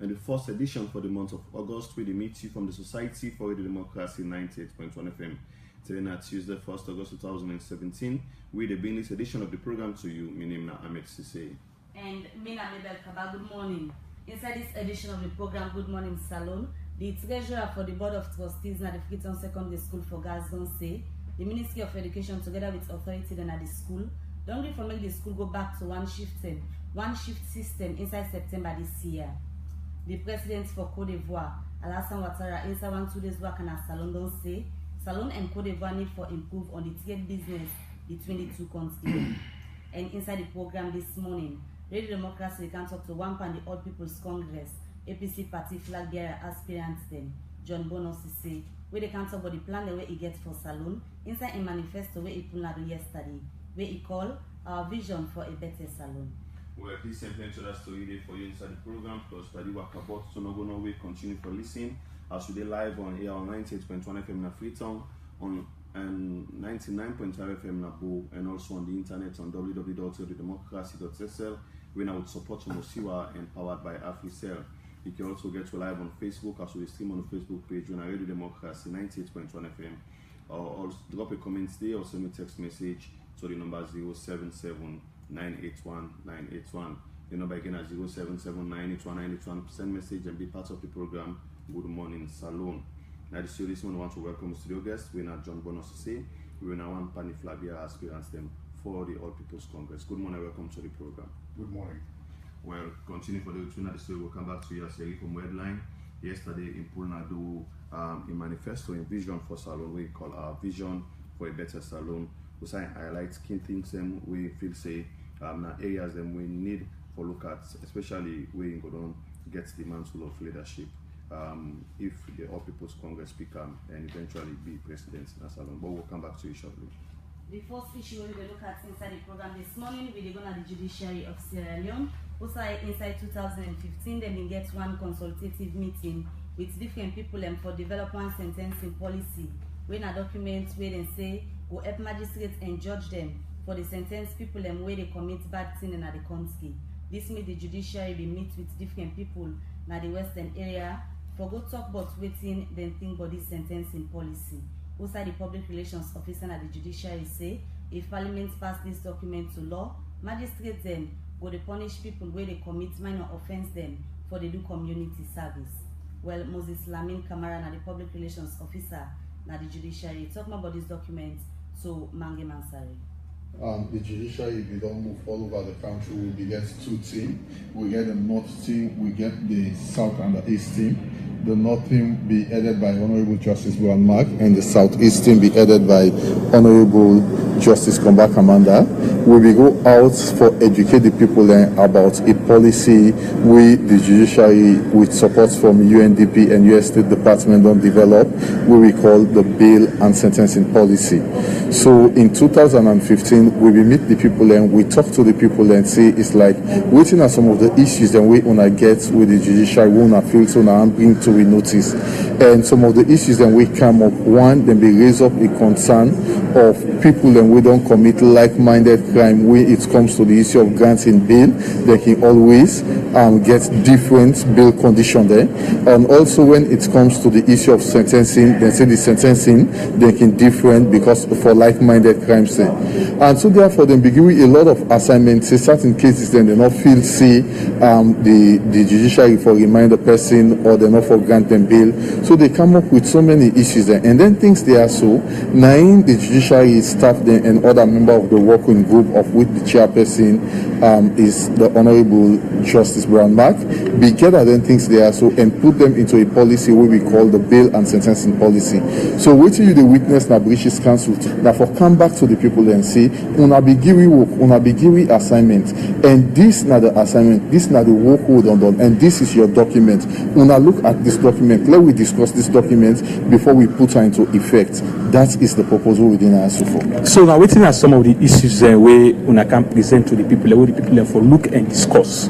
and the first edition for the month of August, where they meet you from the Society for the Democracy 98.1 FM. Today, na Tuesday, 1st August 2017, we the bring this edition of the program to you. My name is Ahmed Sise. And me na Mabel Kaba. Good morning. Inside this edition of the program, Good Morning Salon, the treasurer for the Board of Trustees at the Freetown Secondary School for Girls don't say the Ministry of Education, together with authority then at the school, don't agree for make the school go back to one shift system inside September this year. The president for Côte d'Ivoire, Alassane Ouattara, inside 1 2 days work and a salon don't say Salon and Côte d'Ivoire need for improve on the trade business between the two countries. And inside the program this morning, Radio Democracy can talk to one pan the All People's Congress, APC party flag bearer aspirant then, John Bono Sise, where they can talk about the plan the way he gets for Salon, inside a manifesto where he put out yesterday, where he called our vision for a better Salon. Well, please send them to that story there for you inside the program, plus study work about so no go no way continue for listening. As we live on here on 98.1 FM na Freetown, on 99.5 FM na Bo, and also on the internet on www.democracy.sl, where now with support from Osiwa and powered by AfriCell. You can also get to live on Facebook as we stream on the Facebook page when I Radio Democracy 98.1 FM. Or drop a comment there or send me a text message to the number 077-981-981. The number again is 077-981-981. Send message and be part of the program. Good Morning Salon. Now this one, I want to welcome studio guests. We're not John Bono Sise. We're now one Pani Flabia aspirants them for the All People's Congress. Good morning, welcome to the program. Good morning. Well, continue for the tune of the story. We'll come back to you as a from headline. Yesterday in Pulnadu, a manifesto in vision for Salon, we call our vision for a better Salon. We say highlight key things them we feel say now areas them we need for look at, especially we go down get the mantle of leadership. If the All People's Congress become and eventually be president in Salon. But we'll come back to you shortly. The first issue we will look at inside the program this morning, we're going to the judiciary of Sierra Leone. Also inside 2015, then we get one consultative meeting with different people for development sentencing policy. When a document where they say go help magistrates and judge them for the sentence people where they commit bad thing in the country. This means the judiciary will meet with different people in the western area for go talk about waiting then think about this sentencing policy. Also the public relations officer at the judiciary say if parliament pass this document to law, magistrates then go to punish people where they commit minor offense then for the do community service. Well, Moses Lamin Kamara, the public relations officer at the judiciary, talking about this document to Mange Mansari. The judiciary, if they don't move all over the country, we get two teams. We get the North team, we get the South and the East team. The North team be headed by Honorable Justice Brian Mark, and the Southeast team be headed by Honorable Justice Komba Kamanda. We will go out for educate the people about a policy we, the judiciary, with support from UNDP and US State Department don't develop, we call the bail and sentencing policy. So in 2015, we will meet the people and we talk to the people and say it's like waiting at some of the issues that we wanna get with the judiciary, we wanna feel so now and bring to we notice. And some of the issues that we come up, one, then we raise up a concern of people and we don't commit like-minded crime when it comes to the issue of granting bail. They can always get different bail condition there. And also when it comes to the issue of sentencing, they say the sentencing they can different because for like-minded crimes there. And so therefore they begin with a lot of assignments. In certain cases then they not feel see the judiciary for remind the person or they not for grant them bail. So they come up with so many issues there. And then things they are so nine the judiciary staff then and other member of the working group of which the chairperson is the Honorable Justice Brian Mark, be gather then things they are so and put them into a policy what we call the bail and sentencing policy. So wait till you the witness na British Council now for come back to the people and say una be give work, una be give assignment, and this na the assignment, this na the work we done, and this is your document. Una look at this document, let we discuss this document before we put her into effect. That is the proposal within our for. So now waiting at some of the issues where una can present to the people, where the people for look and discuss.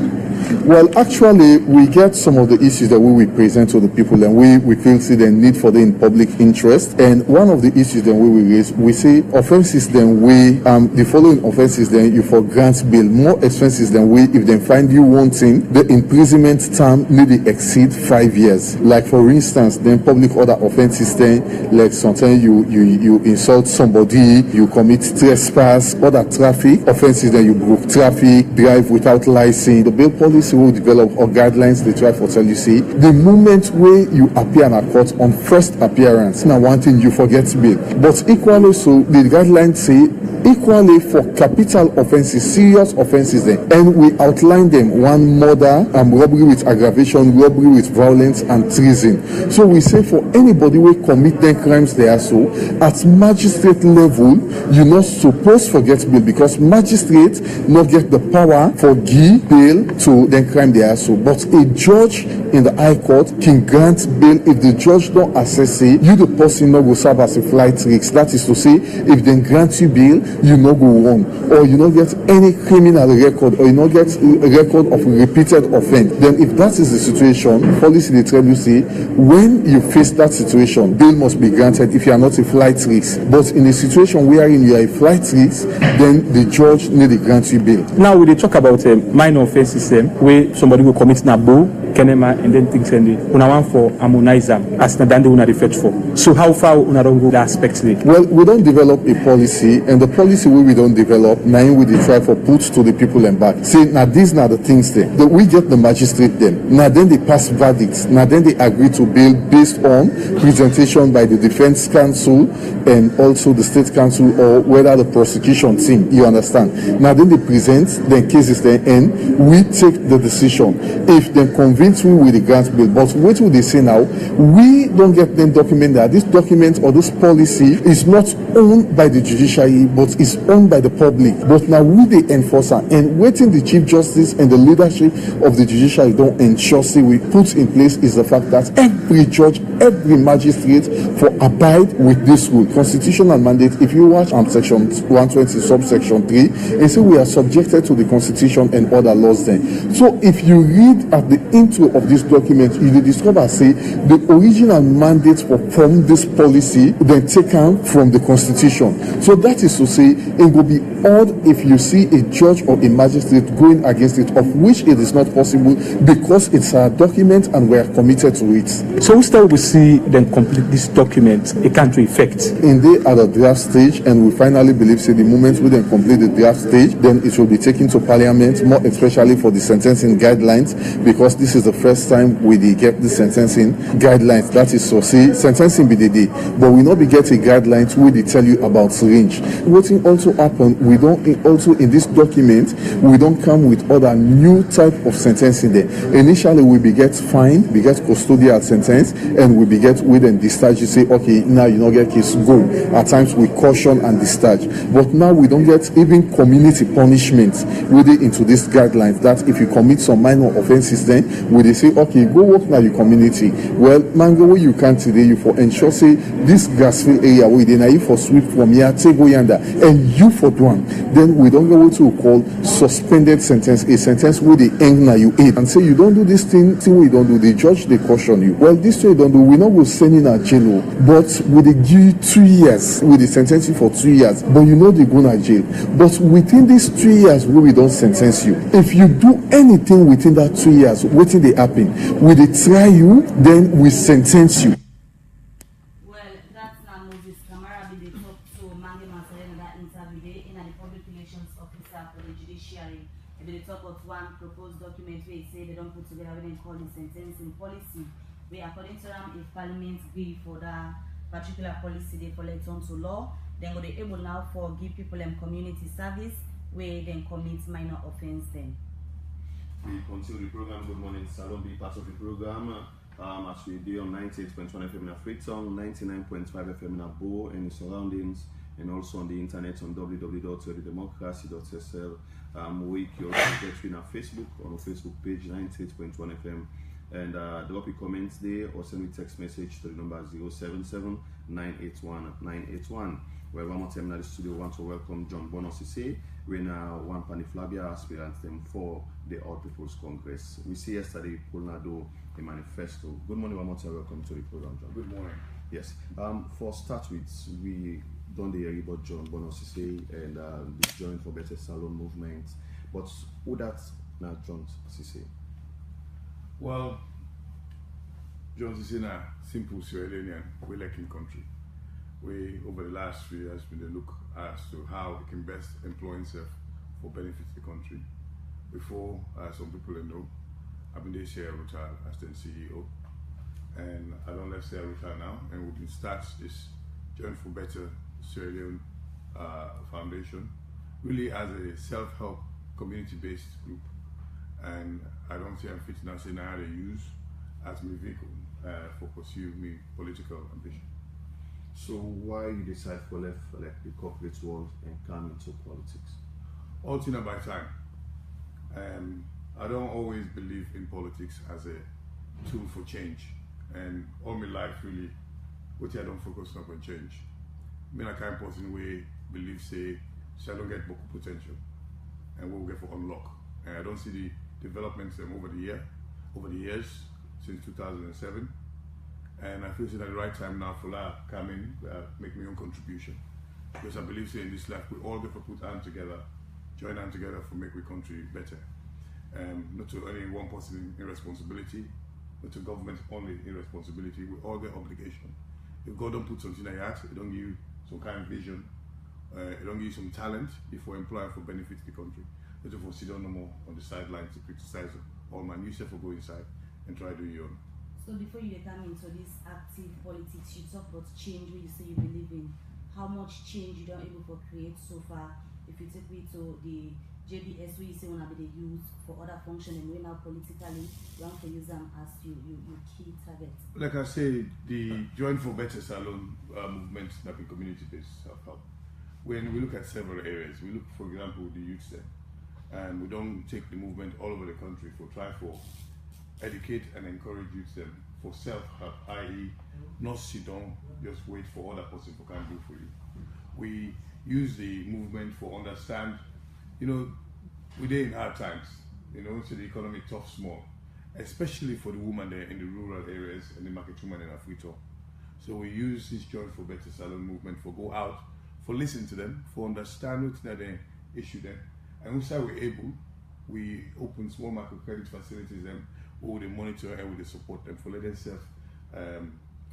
Well, actually, we get some of the issues that we will present to the people, and we feel see the need for the in public interest. And one of the issues that we will raise, we say offenses then the following offenses then you for grant bail more expenses than if they find you wanting, the imprisonment term need to exceed 5 years. Like for instance, then public order offenses then, like sometimes you insult somebody, you commit trespass, other traffic offenses, then you broke traffic, drive without license. The bail policy will develop or guidelines they try for tell you see the moment where you appear in a court on first appearance. Now one thing you forget bail. But equally so the guidelines say equally for capital offenses, serious offenses then, and we outline them: one, murder, robbery with aggravation, robbery with violence, and treason. So we say for anybody who commit them crimes there, so at magistrate level you not supposed forget bail, because magistrate not get the power for give bail to the crime there, so but a judge in the high court can grant bail if the judge don't assess it, you the person not go serve as a flight risk. That is to say, if they grant you bail, you not go wrong, or you not get any criminal record, or you not get a record of repeated offense. Then if that is the situation, policy they tell you say, when you face that situation, bail must be granted if you are not a flight risk. But in a situation wherein you are a flight risk, then the judge need to grant you bail. Now we dey talk about minor offences where somebody will commit nabo, kenema, and then things and una want for harmonize them as na dande una refer for. So how far una don't go that aspect there? Well, we don't develop a policy, and the policy we don't develop, now we try for put to the people and back. Say now these are the things there. We get the magistrate them. Now then they pass verdicts. Now then they agree to bail based on presentation by the defense counsel and also the state counsel, or whether the prosecution team. You understand? Now then they present the cases there, and we take the decision. If they convince me with the grant bill, but what will they say now? We don't get them document that this document or this policy is not owned by the judiciary, but is owned by the public. But now we the enforcer, and waiting the Chief Justice and the leadership of the judiciary don't ensure say we put in place is the fact that every judge, every magistrate for abide with this rule, constitutional mandate. If you watch section 120 subsection 3, and say we are subjected to the constitution and other laws then. So if you read at the intro of this document, you will discover say the original mandate for form this policy then taken from the constitution. So that is to say, it will be odd if you see a judge or a magistrate going against it, of which it is not possible because it's a document and we are committed to it. So still we see them complete this document, it can't effect. In they at the draft stage, and we finally believe say the moment we then complete the draft stage, then it will be taken to Parliament, more especially for the sentencing guidelines, because this is the first time we get the sentencing guidelines. That is so say sentencing be the day, but we not be getting guidelines where they tell you about range. What also happen, we don't also in this document we don't come with other new type of sentencing there. Initially we be get fine, we get custodial sentence, and we be get with and discharge. You say okay, now you not get case, go. At times we caution and discharge, but now we don't get even community punishment with it into this guidelines, that if you commit some minor offenses then we they say okay, go work now your community. Well, mango where you can today, you for ensure say this Grassfield area we they now you for sweep from here, take go yonder, and you for one, then we don't go what we call suspended sentence, a sentence where they end now you aid and say you don't do this thing we don't do, the judge they caution you. Well, this way you don't do, we not go send in a jail, but we they give you 2 years, with the sentence you for 2 years, but you know they go to jail. But within these 2 years we don't sentence you, if you do anything within that 2 years, waiting they happen, we they try you, then we sentence you. Well, that's now Moses Kamara be the talk to Mange Mansell that interview there in the public relations officer for the judiciary. They be the talk of one proposed document where they say they don't put together what they call the sentencing policy, where according to them, if Parliament agree for that particular policy they collect onto law, then they able now for give people community service where they commit minor offense then. We continue the program. Good morning, Salon. Be part of the program as we do on 98.1 FM in Freetown, 99.5 FM in Abo and the surroundings, and also on the internet on www.democracy.sl. We can also get you on Facebook, on our Facebook page 98.1 FM, and drop your comments there or send me text message to the number 077 981 981. Well, one more time in the studio, I want to welcome John Bono Sisay. We're now one Paniflabia aspirant for the All People's Congress. We see yesterday Pulnado a manifesto. Good morning, one more time. Welcome to the program, John. Good morning. Yes. For start with, we don't hear about John Bono Sisay and the Join for Better Salon movement. But who that's now John Sisay? Well, John Sisay is a simple Sierra Leonean, we like in country. We, over the last few years, been a look as to how we can best employ himself for benefit of the country. Before, some people know, I've been there Sierra Rutal as the CEO, and I don't left Sierra Rutal now, and we've been start this Join for Better Sierra Leone Foundation, really as a self-help, community-based group. And I don't see I'm fit now saying I had to use as my vehicle for pursue my political ambition. So why you decide for left like the corporate world and come into politics? All thing by time. I don't always believe in politics as a tool for change. And all my life really, what I don't focus on can change. I'm a kind of person who believes say I don't get book potential and what we get for unlock. And I don't see the developments over the years since 2007. And I feel it's at the right time now for that come in, make my own contribution. Because I believe say in this life we all get to put hands together, join hands together for make our country better. Not to only one person in responsibility, not to government only in responsibility, we all get obligation. If God don't put something in your heart, He don't give you some kind of vision, He don't give you some talent, if we employ for benefit of the country. Not to sit down no more on the sidelines to criticize all man. You yourself will go inside and try to do your own. So before you come into this active politics, you talk about change where you say you believe in. How much change you don't able to create so far? If you take me to the JBS where you say wanna be the use for other function and we now politically you want to use them as your key target. Like I say, the Join for Better Salon movement that be community-based self-help. When we look at several areas, we look for example the youth set, and we don't take the movement all over the country for try for educate and encourage youth them for self-help, i.e. not sit down, just wait for other person who can do for you. We use the movement for understand, we're in hard times, so the economy tough small, especially for the women there in the rural areas and the market women in Africa. So we use this Join for Better Salon movement for go out, for listen to them, for understand what they issue them. And once we're able, we open small microcredit facilities them, who they monitor and we support them for let themselves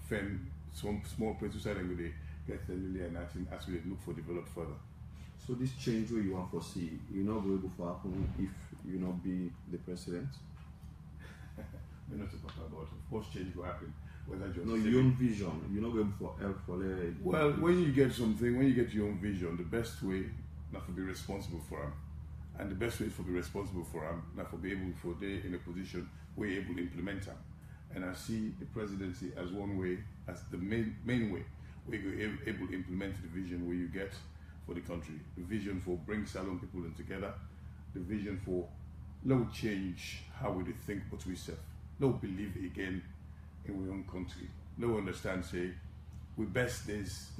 fend some small places where they get the lily and nothing as we look for develop further. So this change where you want to see, you're not going to happen if you not be the president? We're not talking about of course change will happen. No, your own vision. You're not going for help for well, when you get something, when you get your own vision, the best way not to be responsible for them. And the best way for be responsible for them, not for be able for they in a position where you're able to implement them. And I see the presidency as one way, as the main way, where you're able to implement the vision where you get for the country. The vision for bring salon people in together, the vision for no change how we think but we self. No believe again in our own country. No understand say the best days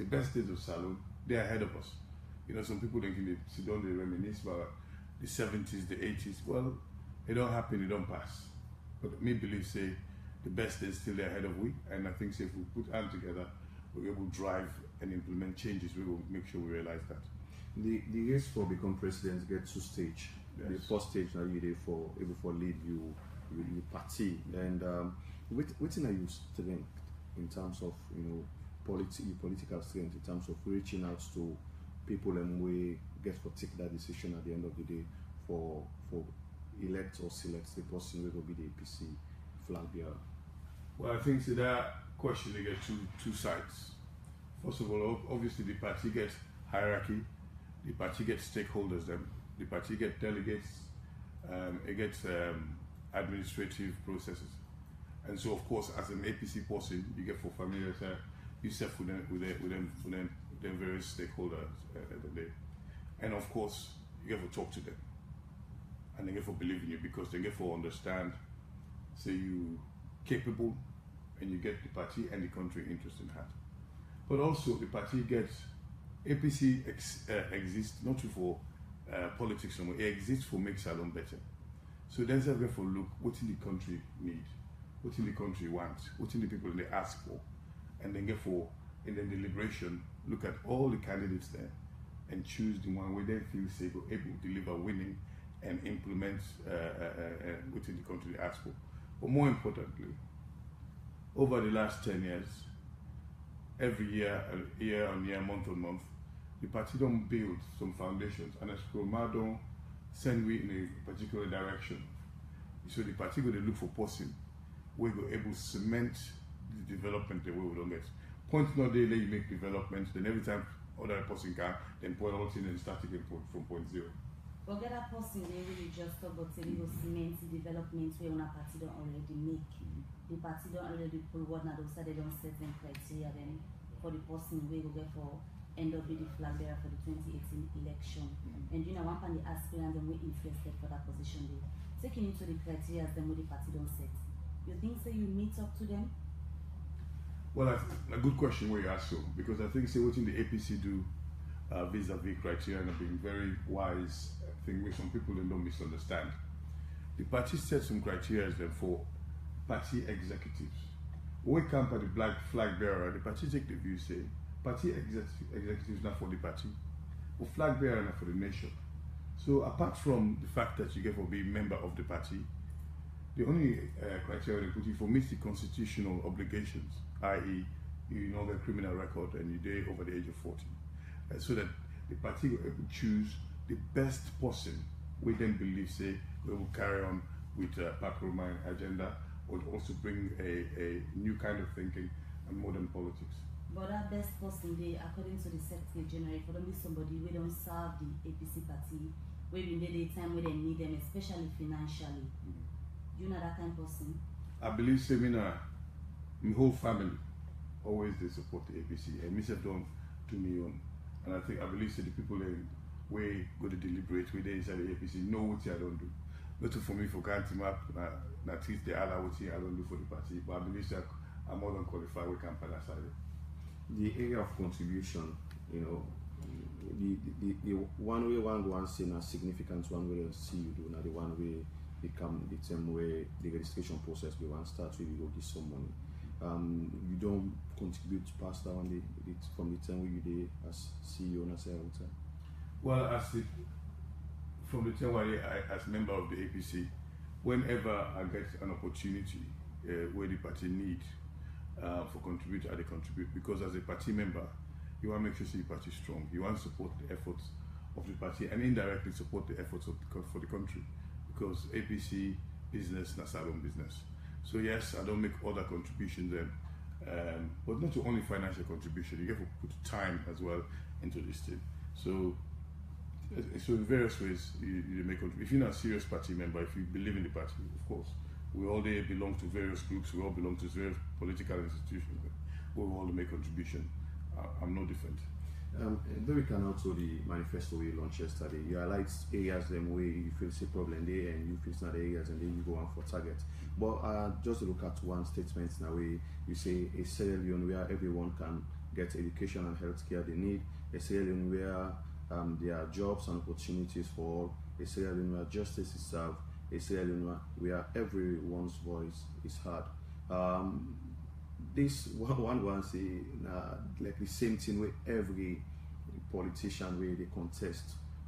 of salon, they're ahead of us. Some people think they sit down, they reminisce about the 70s, the 80s. Well, it don't happen, it don't pass. But me believe say the best days still ahead of we, and I think say if we put hands together, we're able to drive and implement changes. We will make sure we realize that. The race for become president gets 2 stages. Yes. The first stage now you able for lead you party, and what's in you strength in terms of political strength in terms of reaching out to people and we get to take that decision at the end of the day for elect or select the person who will be the APC flag bearer. Well, I think to that question they get two sides. First of all, obviously the party gets hierarchy, the party gets stakeholders, the party gets delegates, it gets administrative processes. And so of course as an APC person you get for familiar yourself with them various stakeholders every day. And of course you get to talk to them. And they get to believe in you because they get to understand say you capable and you get the party and the country interest in hand. But also the party gets APC exists not for politics no more. It exists for make Salone better. So then they for look what in the country need, what in the country wants, what in the people they ask for, and then get for in the deliberation look at all the candidates there and choose the one where they feel safe or able to deliver winning and implement what in the country they ask for. But more importantly, over the last 10 years, every year on year, month on month, the party don't build some foundations and as don't send we in a particular direction. So the party go to look for person we go able to cement the development the way we don't get. Point not there you make development, then every time other person can then point out in and start again from point zero. Forget that person they really just talk about say we go cement the development where una party don't already make. The party don't already pull what now so they don't set them criteria then for the person we go get for end up with the flag bearer for the 2018 election. And you know one pan the aspirants and we interested for that position there. Taking into the criteria then what the party don't set. You think say you meet up to them? Well, a good question where you ask so, because I think say what in the APC do vis-a-vis criteria and being very wise thing where some people don't misunderstand. The party set some criteria then for party executives. When we come by the black flag bearer, the party take the view say party executives not for the party, or flag bearer not for the nation. So apart from the fact that you get for being member of the party, the only criteria they put you for meets the constitutional obligations, i.e. you know the criminal record and you're there over the age of 40. So that the party will choose the best person we then believe say we will carry on with Park Romain agenda or also bring a new kind of thinking and modern politics. But that best person they according to the Secretary General for them be somebody we don't serve the APC party where in the time where they need them, especially financially. You know that kind of person? I believe seminar my whole family always they support the APC and myself don't do me own. And I believe that the people we go to deliberate with inside the APC know what I don't do. Not for me for counting up not teach the other what I don't do for the party, but I believe that I'm more than qualified we can pass aside. The area of contribution, you know, the one way one go and say na significant one way they see you do, now the one way become the term where the registration process we want start where you go give some money. You don't contribute past that one from the time where you there as CEO and as a Well, from the time where as member of the APC, whenever I get an opportunity where the party need for contribute, I contribute because as a party member, you want to make sure the party is strong. You want to support the efforts of the party and indirectly support the efforts of for the country because APC business, not Salone business. So yes, I don't make other contributions then, but not only financial contribution. You have to put time as well into this thing. So in various ways you make contribution. If you're not a serious party member, if you believe in the party, of course, we all there belong to various groups. We all belong to various political institutions. We all make contribution. I'm no different. Though we can also the manifesto we launched yesterday, you highlight areas them where you feel say problem there and you feel not areas and then you go on for target. But just to look at one statement in a way, you say a Sierra Leone where everyone can get education and healthcare they need, a Sierra Leone where there are jobs and opportunities for all, a Sierra Leone where justice is served, a Sierra Leone where everyone's voice is heard. This one say like the same thing where every politician where they contest,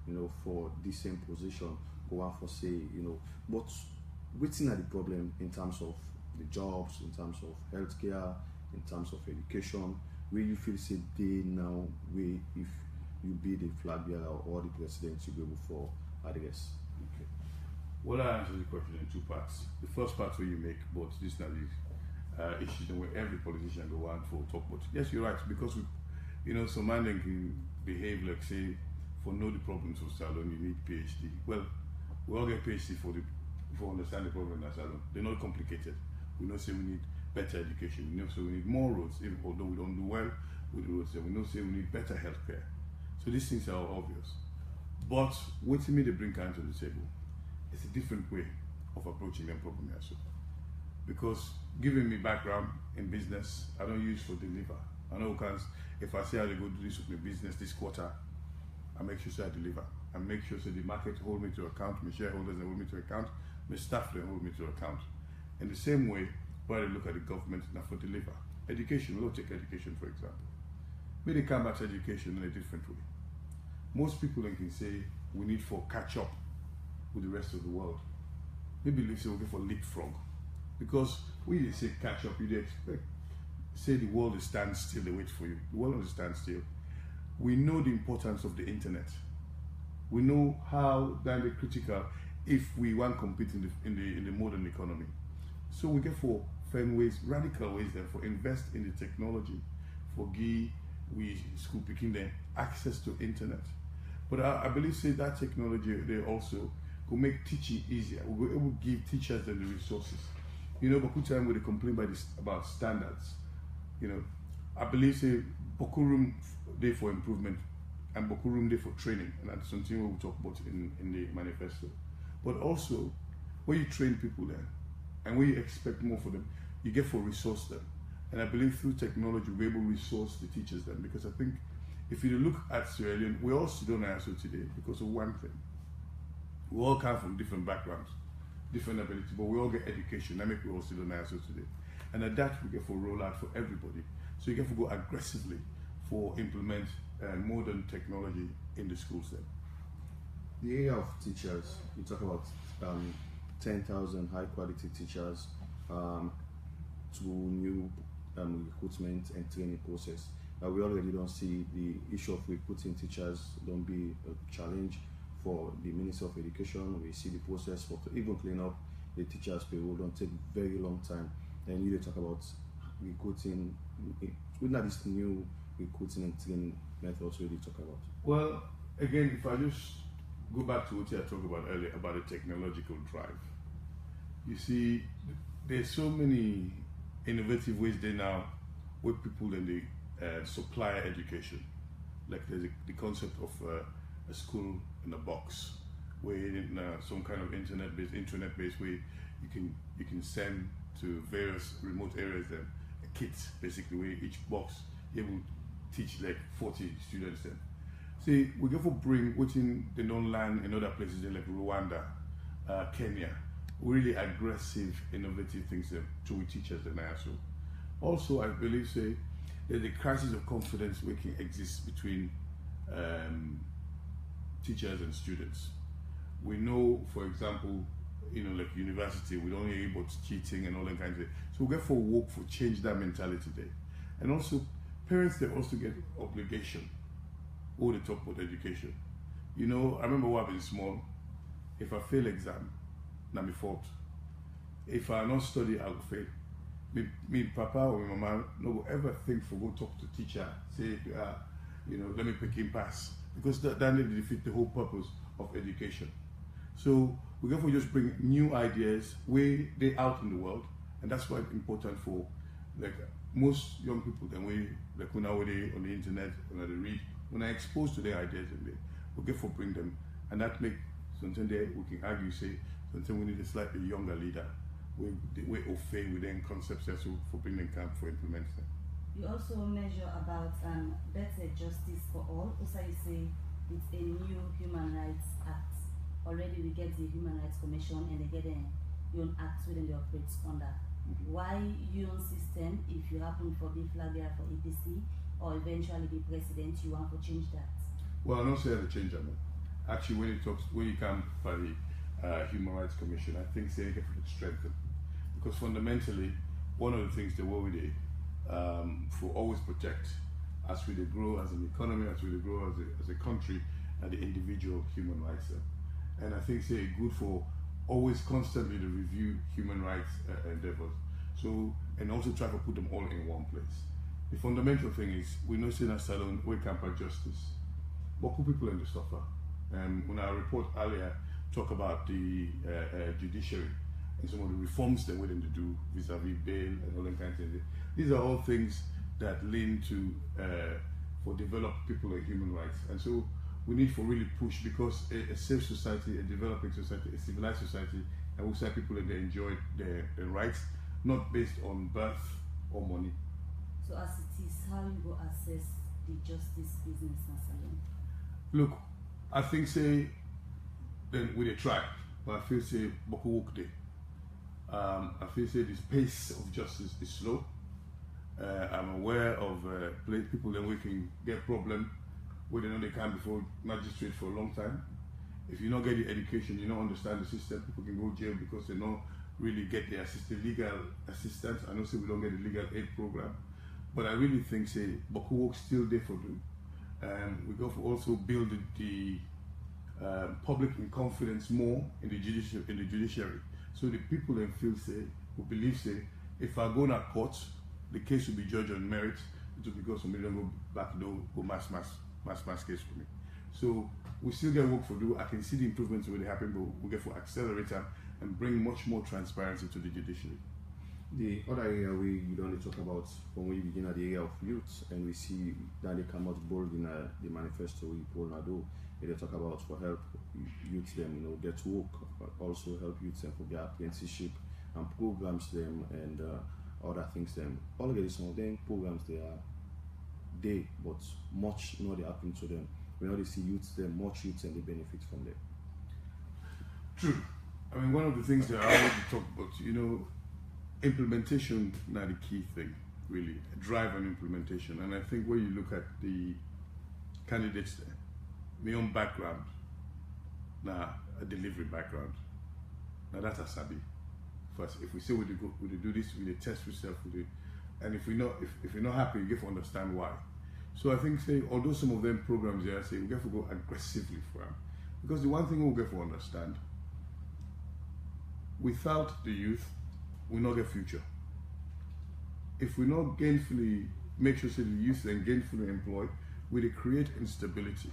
you know, for the same position go on for say, you know, but what's not the problem in terms of the jobs, in terms of healthcare, in terms of education, where you feel say they now where if you be the flag bearer or the president you go for address. Okay. Well, I answer the question in two parts. The first part where you make both this now issues where every politician go on for talk about. Yes, you're right, because some man can behave like say for know the problems of Salone you need PhD. Well, we all get PhD for understand the problem of Salone. They're not complicated. We know say we need better education. We know say we need more roads, even although we don't do well with the roads. We know say we need better healthcare. So these things are obvious. But what to me they bring kind to the table, it's a different way of approaching them problem also. Because given me background in business, I don't use for deliver. I know if I say I go do this with my business this quarter, I make sure say I deliver. I make sure say the market hold me to account, my shareholders they hold me to account, my staff they hold me to account. In the same way, when I look at the government now for deliver. Education, we'll take education for example. Maybe they come at education in a different way. Most people can say we need for catch up with the rest of the world. Maybe they say we're going for leapfrog. Because when you say catch up, you expect, say the world is standstill, they wait for you. The world is standstill. We know the importance of the internet. We know how that is critical if we want to compete in the modern economy. So we get for find ways, radical ways then for invest in the technology, for give we school picking them access to internet. But I believe say that technology they also will make teaching easier. We'll be able to give teachers the resources. You know, Boku time when they complain about standards. You know, I believe say Boku room day for improvement and Boku room day for training, and that's something we'll talk about in the manifesto. But also, when you train people there, and when you expect more for them, you get for resource them. And I believe through technology we're able to resource the teachers then, because I think if you look at Sierra Leone, we all still don't answer today because of one thing. We all come from different backgrounds, different ability, but we all get education. That makes we all still don't answer today. And at that we get for roll out for everybody. So you get to go aggressively for implement modern technology in the schools then. The area of teachers, you talk about 10,000 high quality teachers, 2 new recruitment and training process. We already don't see the issue of recruiting teachers don't be a challenge for the Ministry of Education. We see the process for even clean up the teachers payroll don't take very long time. And you talk about recruiting, wouldn't that this new recruiting and training methods really talk about? Well, again, if I just go back to what I talked about earlier about the technological drive, you see, there's so many innovative ways there now where people in the supply education. Like there's the concept of a school in a box, where in some kind of internet-based way you can send to various remote areas then a kit basically where each box it will teach like 40 students then. See, we go for bring within the non-land in other places like Rwanda, Kenya, really aggressive, innovative things to we teachers then also. I believe say there's a crisis of confidence which can exist between teachers and students. We know, for example, like university, we don't hear about cheating and all that kind of thing. So we get for work for change that mentality there. And also, parents, they also get obligation all the talk about education. I remember when I was small, if I fail exam, not my fault. If I not study, I will fail. Me papa or my mama no will ever think for go talk to teacher, say, let me pick him pass. Because that will defeat the whole purpose of education. So we therefore just bring new ideas way they out in the world, and that's why it's important for like most young people then we like nowadays on the internet when they read, when I exposed to their ideas and we get for bring them, and that make something there we can argue say something we need a slightly younger leader. We of fame within concepts there so for bringing camp for implementing. You also measure about better justice for all. Also, you say it's a new Human Rights Act. Already we get the Human Rights Commission and they get a UN Act within the operates under. Why UN system if you happen for be flag bearer for APC or eventually be president, you want to change that? Well, I don't say to change that. Actually, when you come for the Human Rights Commission, I think they get to strengthen because fundamentally one of the things they worry with for always protect as we grow as an economy, as we grow as a country, and the individual human rights. And I think say good for always constantly to review human rights endeavors. So and also try to put them all in one place. The fundamental thing is we know in a salon we camp for justice. But people in the suffer. When our report earlier talk about the judiciary and some of the reforms they're willing to do vis-a-vis bail and all that kind of things. These are all things that lean to for develop people and human rights. And so we need for really push because a safe society, a developing society, a civilized society, and also people that they enjoy their rights, not based on birth or money. So as it is, how you go assess the justice business in Salone? Look, I think say then we dey try, but I feel say boku work dey. I feel say the pace of justice is slow. I'm aware of people that we can get problem where they know they can't before magistrate for a long time. If you don't get the education, you don't understand the system, people can go jail because they don't really get the legal assistance. I know say we don't get the legal aid program, but I really think say boku work still there for do. We go for also build the public in confidence more in the judiciary. So the people then feel say, who believe say, if I go to court, the case will be judged on merit. It will because somebody don't go back door, go mass case for me. So we still get work for do. I can see the improvements already happen, but we get for accelerator and bring much more transparency to the judiciary. The other area we don't talk about when we begin at the area of youth, and we see that they come out bold in the manifesto we do. They talk about for help youth them, get work, also help youth them for their apprenticeship and programs them and other things them. Already some of them programs they are there, but much not they happen to them. We already see youth them, much youth and they benefit from them. True. I mean, one of the things that I already talk about, implementation is not the key thing, really. Drive on implementation. And I think when you look at the candidates there, my own background, a delivery background. Now that's a sabi. First, if we say we do this, we test ourselves, and if we're not happy, you get to understand why. So I think say, although some of them programs there say we get to go aggressively for them, because the one thing we get to understand, without the youth, we not get future. If we not gainfully make sure say the youth are gainfully employed, we create instability.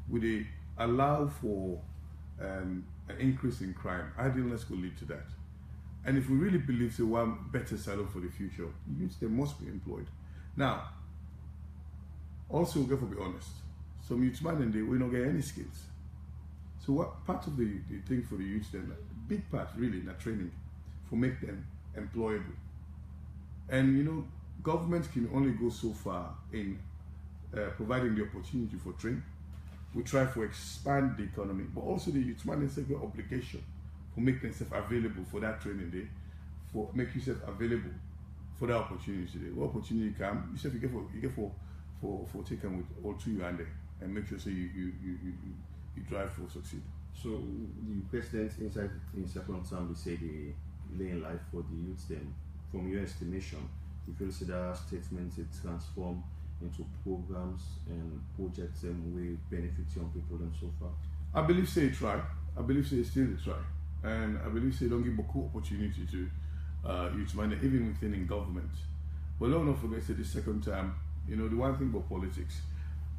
We allow for an increase in crime. Idleness will lead to that. And if we really believe we want better Salone for the future, youth they must be employed. Now, also we got to be honest. Some youth man and they will not get any skills. So what part of the thing for the youth then, big part really in that training, for make them employable. And government can only go so far in providing the opportunity for training. We try to expand the economy, but also the youth man has a obligation for make themselves available for that training day, for make yourself available for that opportunity today. What opportunity come, you get for take them with all to you and make sure so you drive for succeed. So the president inside in second assembly say they lay in life for the youth then. From your estimation, you feel say that statements it transform into programs and projects and we benefit young people and so far? I believe say try. I believe say still try. And I believe say don't give beaucoup opportunity to youth man, even within in government. But don't forget say the second time, the one thing about politics,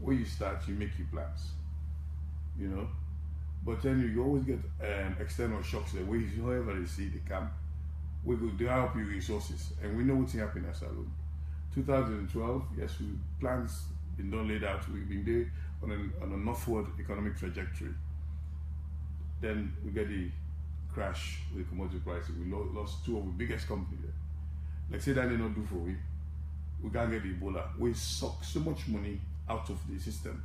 when you start you make your plans. But then you always get external shocks that way however they see they come. We go help you resources and we know what's happening at Salone. 2012, yes, plans been done laid out. We've been there on a northward economic trajectory. Then we get the crash with the commodity prices. We lost two of the biggest companies there. Like say that they not do for we can't get the Ebola. We suck so much money out of the system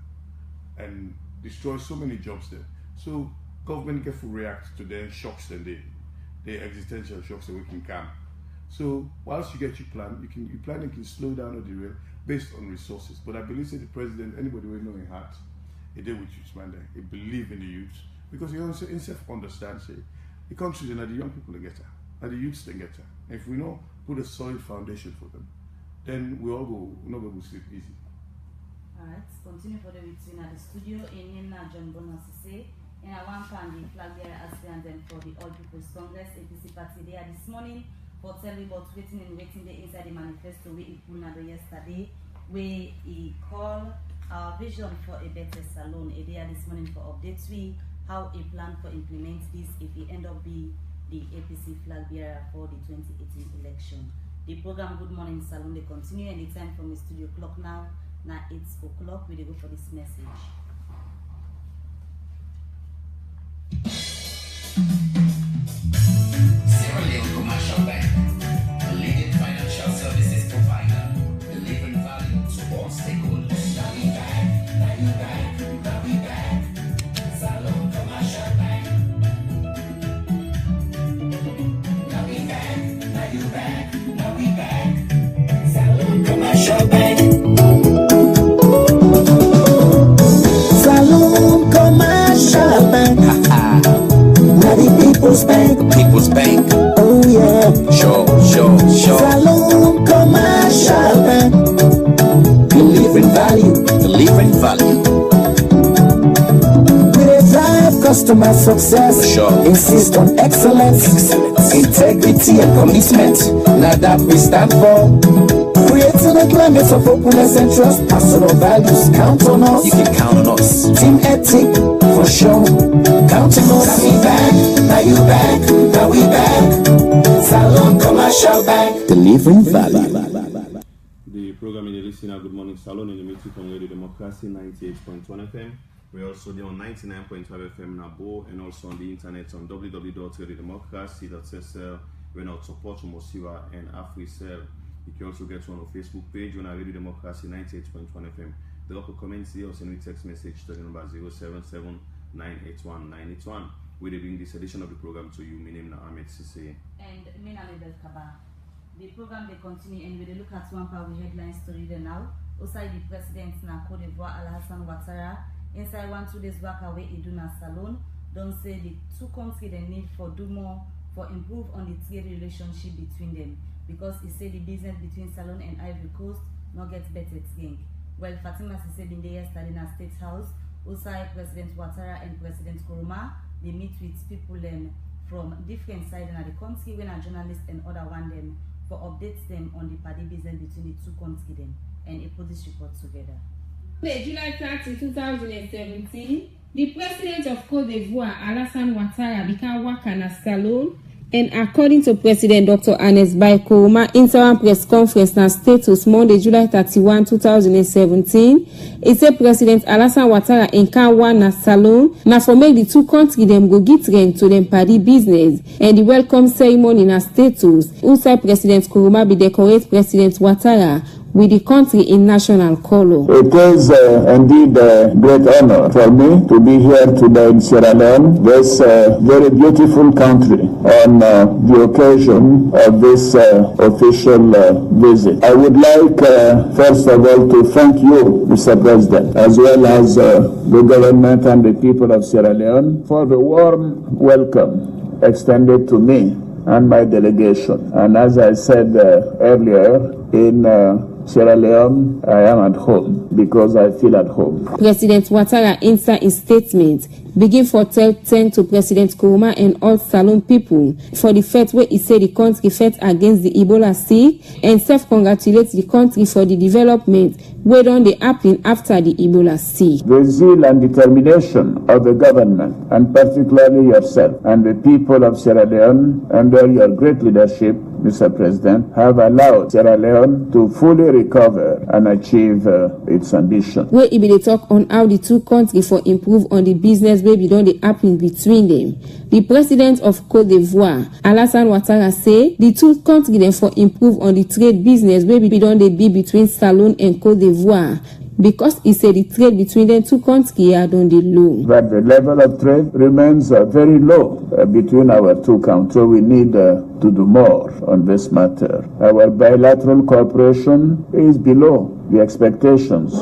and destroy so many jobs there. So government get to react to their shocks and the existential shocks that we can come. So whilst you get your plan, you can slow down or derail based on resources. But I believe that the president, anybody will know in heart, he did with youth man there. He believe in the youth because he also himself understands it. The country and the young people they get her, and the youths they get her. And if we don't put a solid foundation for them, then we're not going to sleep easy. Alright, continue for the between at the studio in John Bonasise. In a one pan the flag bearer aspirant for the All People's Congress APC party there this morning. For tell you about waiting the inside the manifesto we pulled yesterday, where he called our vision for a better Salone a day this morning for updates we how a plan for implement this if he end up be the APC flag bearer for the 2018 election. The program Good Morning Salone they continue and the time from the studio clock now 8 o'clock we go for this message. Sierra Leone Commercial Bank, a leading financial services provider, Commercial Bank. Salone Commercial Bank. Now the People's Bank. People's Bank. Oh yeah. Sure. Salone Commercial Bank. Delivering value. We drive customer success. Sure. Insist on excellence. Integrity and commitment. Now that we stand for. Creating a climate of openness and trust. Personal values, count on us. You can count on us. Team ethic, for sure. Count on us. Now we back, now you back, now we back. Salone Commercial Bank. Delivering value. The program in the listener, Good Morning Salone, in the meeting from Radio Democracy 98.1 FM. We're also there on 99.5 FM Nabo, and also on the internet on www.radiodemocracy.sl. We're now support from Mosiwa and AfriCell. You can also get on our Facebook page on Radio Democracy 98.1 FM. Drop a comment here or send me a text message to the number 077-981-981. We'll bring this edition of the program to you. My name is Ahmed Sisse. And my name is Kaba. The program they continue and we look at one part of the headline story there now. Outside the president na Côte d'Ivoire Alassane Ouattara inside 1-2 days work away Iduna Salone don't say the two countries they need for do more for improve on the trade relationship between them because he said the business between Salone and Ivory Coast not get better thing. Well, Fatima said in the yesterday in a State House, outside President Ouattara and President Nkrumah they meet with people from different sides in the country when a journalist and other one them for updates them on the party business between the two countries them and he put this report together. July 30, 2017, the president of Côte d'Ivoire, Alassane Ouattara, began working at Salone. And according to President Dr. Ernest Bai Koroma, interim press conference na status Monday, July 31, 2017, he said President Alassane Ouattara encounter one na Salone na for make the two countries them go get rent to them party business. And the welcome ceremony na status. Also, President Koroma be decorate President Ouattara with the country in national color. It is indeed a great honor for me to be here today in Sierra Leone, this very beautiful country, on the occasion of this official visit. I would like, first of all, to thank you, Mr. President, as well as the government and the people of Sierra Leone for the warm welcome extended to me and my delegation. And as I said earlier, in Sierra Leone, I am at home because I feel at home. President Ouattara inside his statement begin for tell thanks to President Nkrumah and all Salone people for the fact where he said the country fought against the Ebola siege and self-congratulate the country for the development where on the happen after the Ebola siege. The zeal and determination of the government, and particularly yourself and the people of Sierra Leone under your great leadership, Mr. President, have allowed Sierra Leone to fully recover and achieve its ambition. Where he be talk on how the two countries for improve on the business where be done the happen between them. The president of Côte d'Ivoire, Alassane Ouattara, say the two countries then for improve on the trade business where be done the be between Salone and Côte d'Ivoire. Because he said the trade between the two countries are on the low. But the level of trade remains very low between our two countries. So we need to do more on this matter. Our bilateral cooperation is below the expectations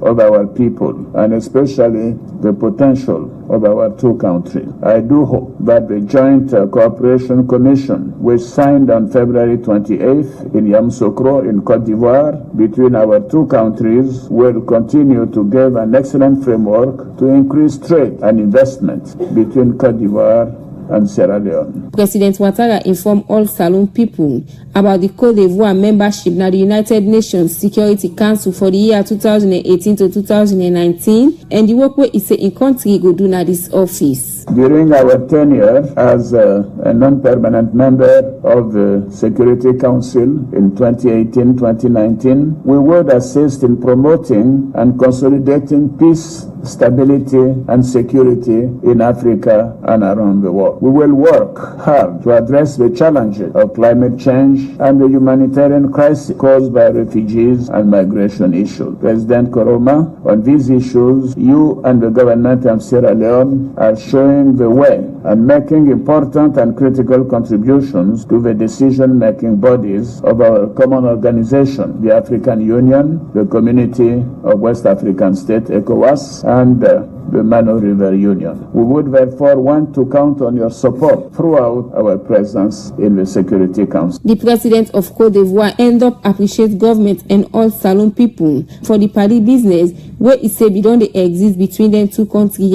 of our people, and especially the potential of our two countries. I do hope that the Joint Cooperation Commission, which signed on February 28th in Yamoussoukro in Côte d'Ivoire between our two countries, will continue to give an excellent framework to increase trade and investment between Côte d'Ivoire and Sierra Leone. President Ouattara informed all Salone people about the Côte d'Ivoire membership in the United Nations Security Council for the year 2018 to 2019 and the work where he said in country go do na this office. During our tenure as a non-permanent member of the Security Council in 2018-2019, we would assist in promoting and consolidating peace stability and security in Africa and around the world. We will work hard to address the challenges of climate change and the humanitarian crisis caused by refugees and migration issues. President Koroma, on these issues, you and the government of Sierra Leone are showing the way and making important and critical contributions to the decision-making bodies of our common organization, the African Union, the Community of West African States, ECOWAS, and the Mano River Union. We would therefore want to count on your support throughout our presence in the Security Council. The president of Cote d'Ivoire end up appreciate government and all Salone people for the party business where it say we don't exist between them two countries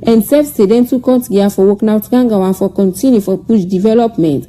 and self say them two countries for work now Trangawan for continue for push development.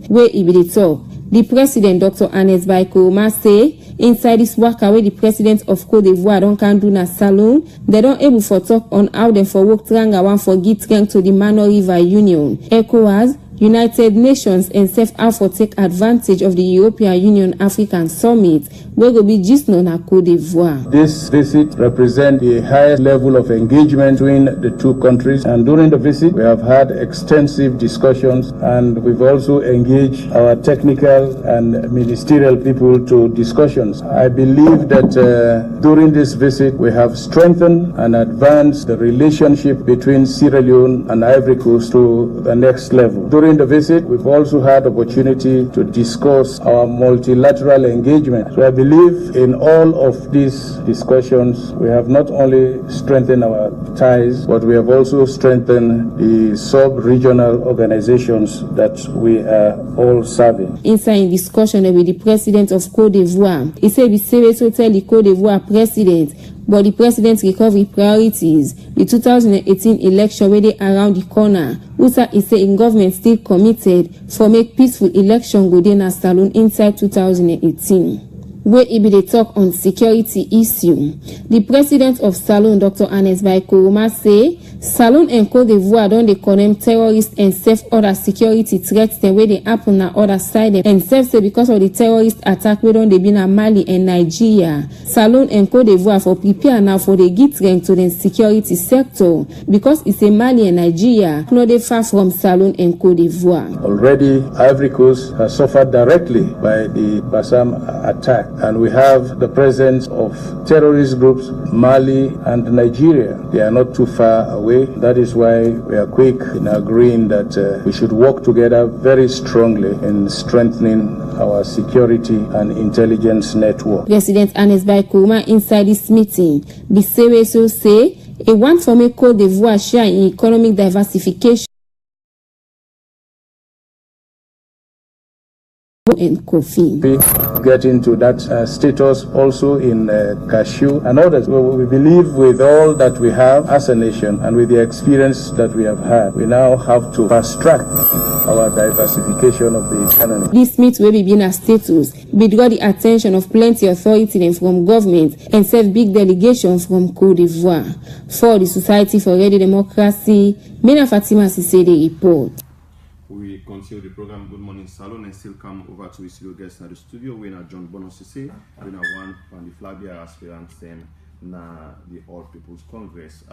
Where it be the talk. The president Dr. Anes Bai Koroma say inside this work away the president of Cote d'Ivoire don't can do na Salone, they don't able for talk on how them for work Trangawan for give strength to the Mano River Union. ECOWAS, United Nations and self for take advantage of the European Union African Summit where will be just known as Cote d'Ivoire. This visit represents the highest level of engagement between the two countries, and during the visit we have had extensive discussions and we've also engaged our technical and ministerial people to discussions. I believe that during this visit we have strengthened and advanced the relationship between Sierra Leone and Ivory Coast to the next level. During the visit we've also had opportunity to discuss our multilateral engagement. So I believe in all of these discussions we have not only strengthened our ties but we have also strengthened the sub-regional organizations that we are all serving. Inside discussion with the president of Cote d'Ivoire, he said we serious to tell the Cote d'Ivoire president but the president's recovery priorities, the 2018 election where they around the corner. USA is saying government still committed for make peaceful election go in Salone inside 2018. Where it be the talk on security issue. The president of Salone, Dr. Anes Bai Koroma, say Salone and Cote d'Ivoire don't they condemn terrorists and self other security threats the way they happen on other side and self say because of the terrorist attack we don't they been in Mali and Nigeria. Salone and Cote d'Ivoire for prepare now for the get rank to the security sector because it's a Mali and Nigeria not they far from Salone and Cote d'Ivoire. Already Ivory Coast has suffered directly by the Bassam attack. And we have the presence of terrorist groups, Mali and Nigeria. They are not too far away. That is why we are quick in agreeing that we should work together very strongly in strengthening our security and intelligence network. President Anes Bai Koroma inside this meeting, Biseweso say, a want for me Cote d'Ivoire share in economic diversification and coffee. We get into that status also in cashew and others. We believe with all that we have as a nation and with the experience that we have had, we now have to fast track our diversification of the economy. This meet will be in a status, but draw the attention of plenty authority from government and serve big delegation from Cote d'Ivoire. For the Society for Radio Democracy, Mena Fatima Sise the report. We continue the program Good Morning Salone and still come over to his studio guest at the studio. We are John Bono Sise, we are one from the Flavia aspirants and the All People's Congress.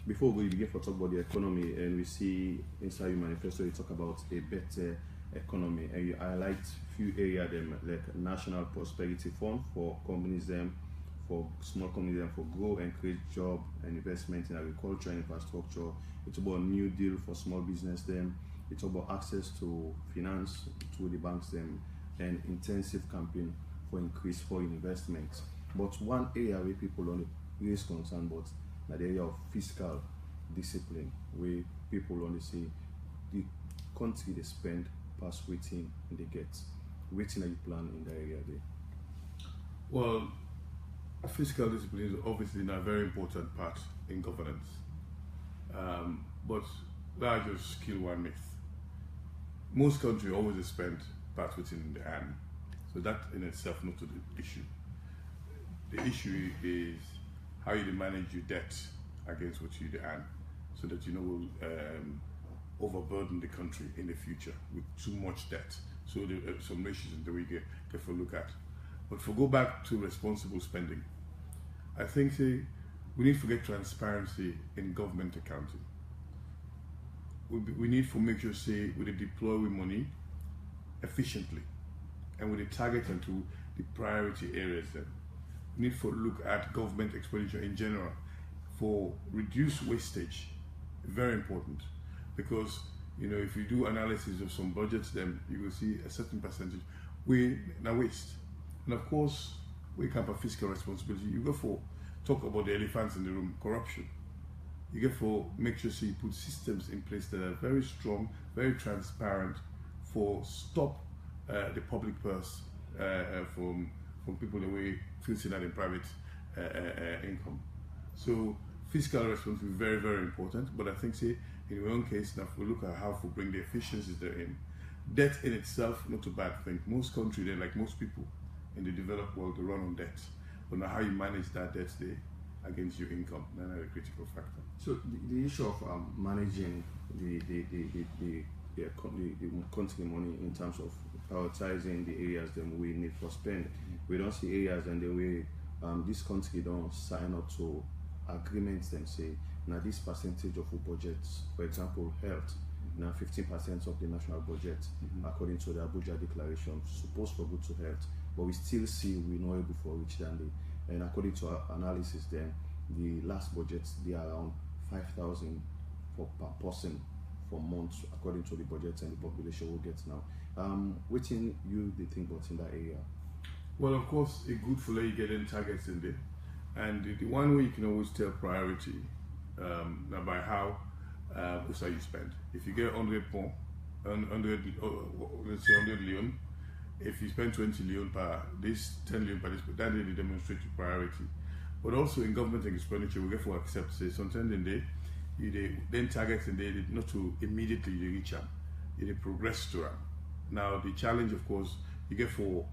Before we begin to talk about the economy, and we see inside your manifesto you talk about a better economy, and you highlight few areas them like National Prosperity Fund for companies them, for small companies them for grow and create job and investment in agriculture and infrastructure. It's about New Deal for small business them. It's about access to finance through the banks them, and intensive campaign for increased foreign investments. But one area where people only raise concern about the area of fiscal discipline, where people only see the country they spend past waiting and they get. Waiting are you plan in that area there? Well, fiscal discipline is obviously a very important part in governance. But that just kill one myth. Most countries always spend past waiting in the hand. So that in itself not the issue. The issue is how you manage your debt against what you earn, so that you know will overburden the country in the future with too much debt. So there are some ratios that we get a look at. But if we go back to responsible spending, I think we need to get transparency in government accounting. We need to make sure, say, we deploy money efficiently and with a target into the priority areas. Then we need to look at government expenditure in general for reduced wastage. Very important, because if you do analysis of some budgets, then you will see a certain percentage now waste. And of course, we come for fiscal responsibility. You go for talk about the elephants in the room, corruption. You get for make sure you put systems in place that are very strong, very transparent, for stop the public purse from people the way filtering out in private income. So fiscal responsibility is very, very important. But I think, say, in our own case, now if we look at how to bring the efficiencies therein, debt in itself not a bad thing. Most countries, like most people in the developed world, they run on debt. But now how you manage that debt against your income, that's a critical factor. So the issue of managing the country money in terms of prioritizing the areas that we need for spend. We don't see areas and the way this country don't sign up to agreements and say now this percentage of our budgets, for example, health, now 15% of the national budget, according to the Abuja Declaration, supposed to go to health, but we still see we're not able to reach that. And according to our analysis, then the last budget they are around 5,000 per person for months, according to the budget and the population we get now. What do you think about in that area? Well, of course, it's good for you getting targets in there, and the one way you can always tell priority now by how you spend. If you get 100 pounds, 100 million. If you spend 20 million per this, 10 million per this, that really demonstrates priority. But also in government expenditure, we get for accept, say, sometimes in there, you then targets in there not to immediately reach them, you progress to them. Now the challenge, of course, you get for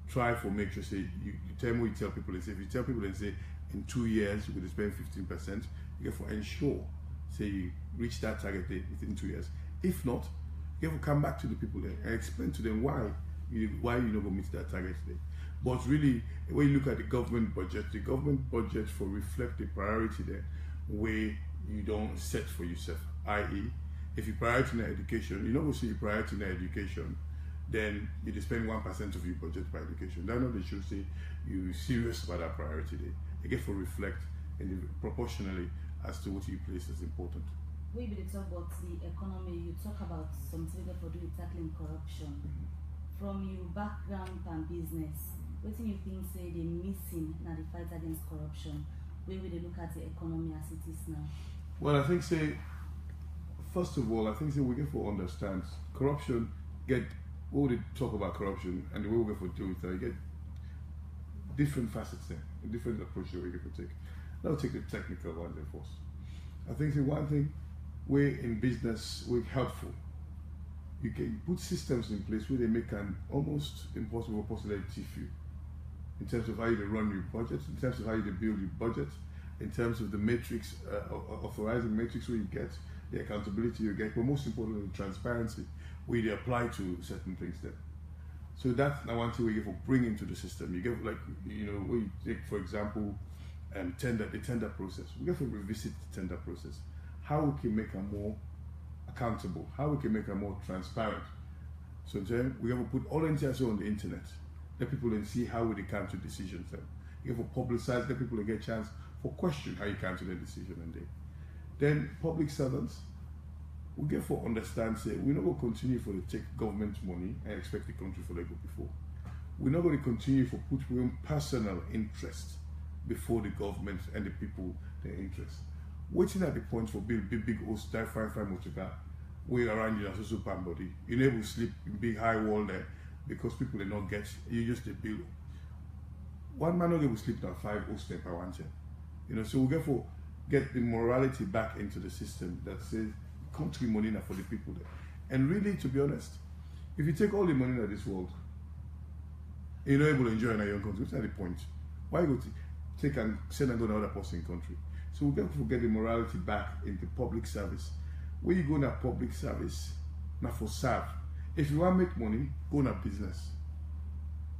try for make sure, say, you tell me what you tell people, and say, if you tell people and say in 2 years you're going to spend 15%, you get for ensure, say, you reach that target within 2 years. If not, you have to come back to the people there and explain to them why you're not going to meet that target today. But really, when you look at the government budget for reflect the priority there, where you don't set for yourself. I.e., if you prioritize in education, you're not going to see your priority in education, then you just spend 1% of your budget for education. That's not they should say you're serious about that priority there. You get to reflect proportionally as to what you place as important. We will talk about the economy. You talk about something for doing tackling corruption. From your background and business, what do you think say they're missing in the fight against corruption? Where will they look at the economy as it is now? Well, I think say first of all, I think say we get to understand corruption. When we talk about corruption and the way we get to deal with it, you get different facets there, different approaches we get to take. Now take the technical one there first. I think say one thing, we in business we're helpful. You can put systems in place where they make an almost impossible possibility for you, in terms of how you run your budget, in terms of how you build your budget, in terms of the matrix, authorizing matrix where you get, the accountability you get, but most importantly, the transparency where they apply to certain things there. So that's now one thing we get for bringing to the system. You get where you take, for example, the tender process. We get to revisit the tender process. How we can make a more accountable, how we can make it more transparent. So then we have to put all the NTSO on the internet. Let people then see how they come to decisions. You have to publicize, let people get a chance for question how you come to the decision. And then public servants, we get to understand, say, we're not going to continue for the take government money and expect the country for they go before. We're not going to continue for put your own personal interest before the government and the people, their interest. Waiting at the point for big host die fine motocar way around you as a body. You're not able to sleep in big high wall there because people they not get you just the bill. One man not able to sleep now 5 hosts per one chair. So we get the morality back into the system that says country money now for the people there. And really, to be honest, if you take all the money in this world, you're not able to enjoy in your own country. What's the point? Why go to take and send and go to another person in country? So we got to get the morality back into public service. Where you go in a public service, not for serve. If you want to make money, go in a business.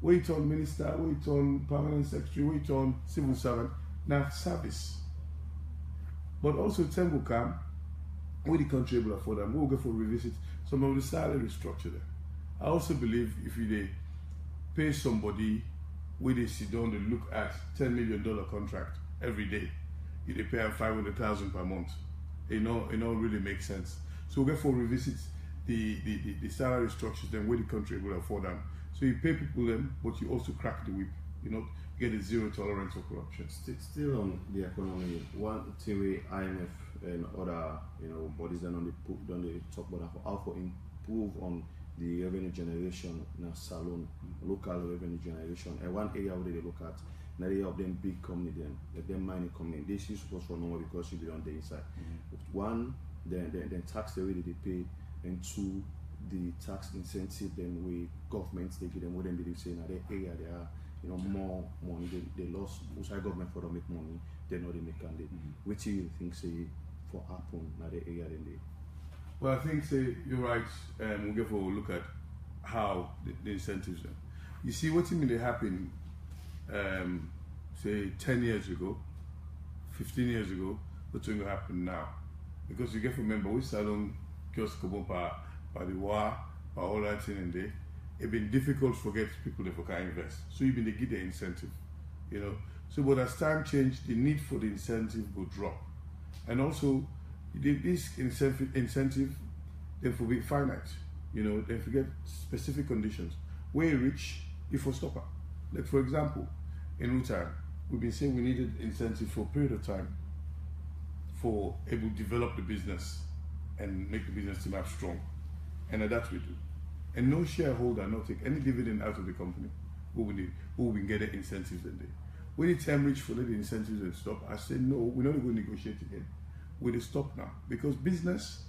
Where you turn minister, where you turn permanent secretary, where you turn civil servant, now service. But also time will come when the country will afford them, we'll go for revisit some of the salary structure there. I also believe if you pay somebody where they sit down, they look at $10 million contract every day, you they pay them $500,000 per month. It don't really make sense. So we'll go for revisit the salary structures then where the country will afford them. So you pay people them, but you also crack the whip. Get a zero tolerance for corruption. Still on the economy, one thing where IMF and other bodies then on the talk about how to improve on the revenue generation in a salon, local revenue generation. And one area where they look at, now they have them big company then, them mining company. This is supposed to know because you be on the inside. One, then tax the way that they pay, and two, the tax incentive then we governments they give them what they say in that area they are more money they lost outside government for them make money they know they make and they which you think say for happen in that area then they. Well, I think say you're right. We'll get for a look at how the incentives are. You see what may happen say 10 years ago, 15 years ago, what's going to happen now? Because you get to remember we salon just come by the war, by all that thing in there. It's been difficult to get people that can invest. So you've been to give the incentive, So but as time changed, the need for the incentive will drop. And also this incentive they will be finite, they forget specific conditions. Where you reach, if for stopper. Like for example, in Utan, we've been saying we needed incentive for a period of time for able to develop the business and make the business team up strong. And that we do. And no shareholder, not take any dividend out of the company who will get the incentives in there. When the time reach for the incentives and stop, I say no, we're not going to negotiate again. We'll stop now. Because business,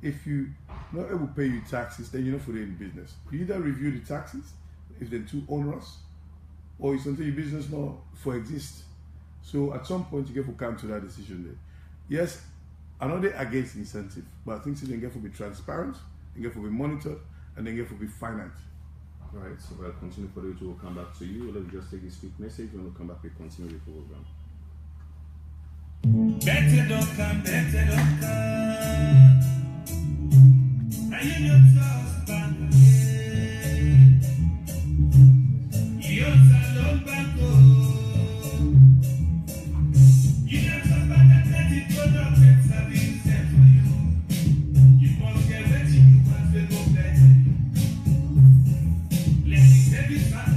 if you not able to pay your taxes, then you're not for the business. You either review the taxes, if they're too onerous, or it's until your business not for exist. So at some point you get to come to that decision there. Yes, I'm not against incentive, but I think so they get to be transparent, they get to be monitored, and they get to be finite. All right, so we'll continue for you to come back to you. Let me just take this quick message. When we come back, we continue the program. Better don't come. Are you not just back again? You're alone back home. You're not just back at that, it's gonna get service there for you. You must get ready to pass the go better. Let me say this back,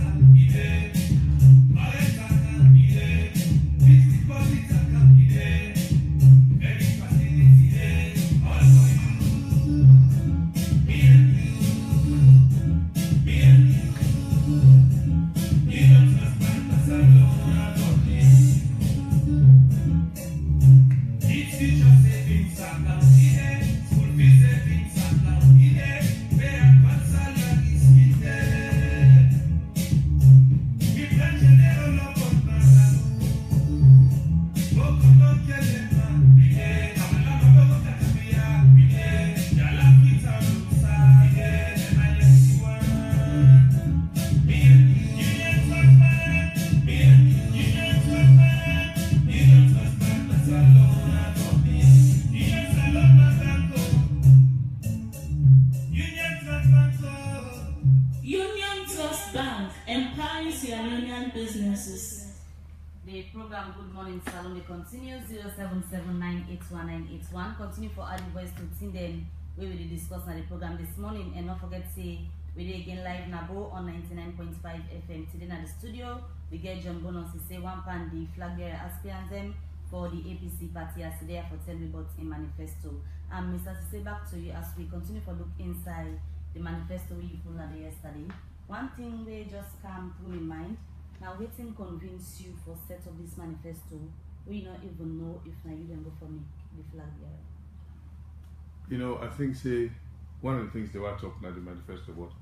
continue 0779819181. Continue for our voice to then we will discuss on the program this morning, and not forget say we did again live Nabo on 99.5 FM. Today in the studio we get John Bonos to say one pan the flag bearer aspirant for the APC party as today for tell me about a manifesto. Mr. Sise, back to you as we continue for look inside the manifesto we put on yesterday. One thing they just come through in mind. Now, waiting convince you for set of this manifesto, we not even know if now you then go for me, the flag bearer. I think say one of the things they were talking about the manifesto about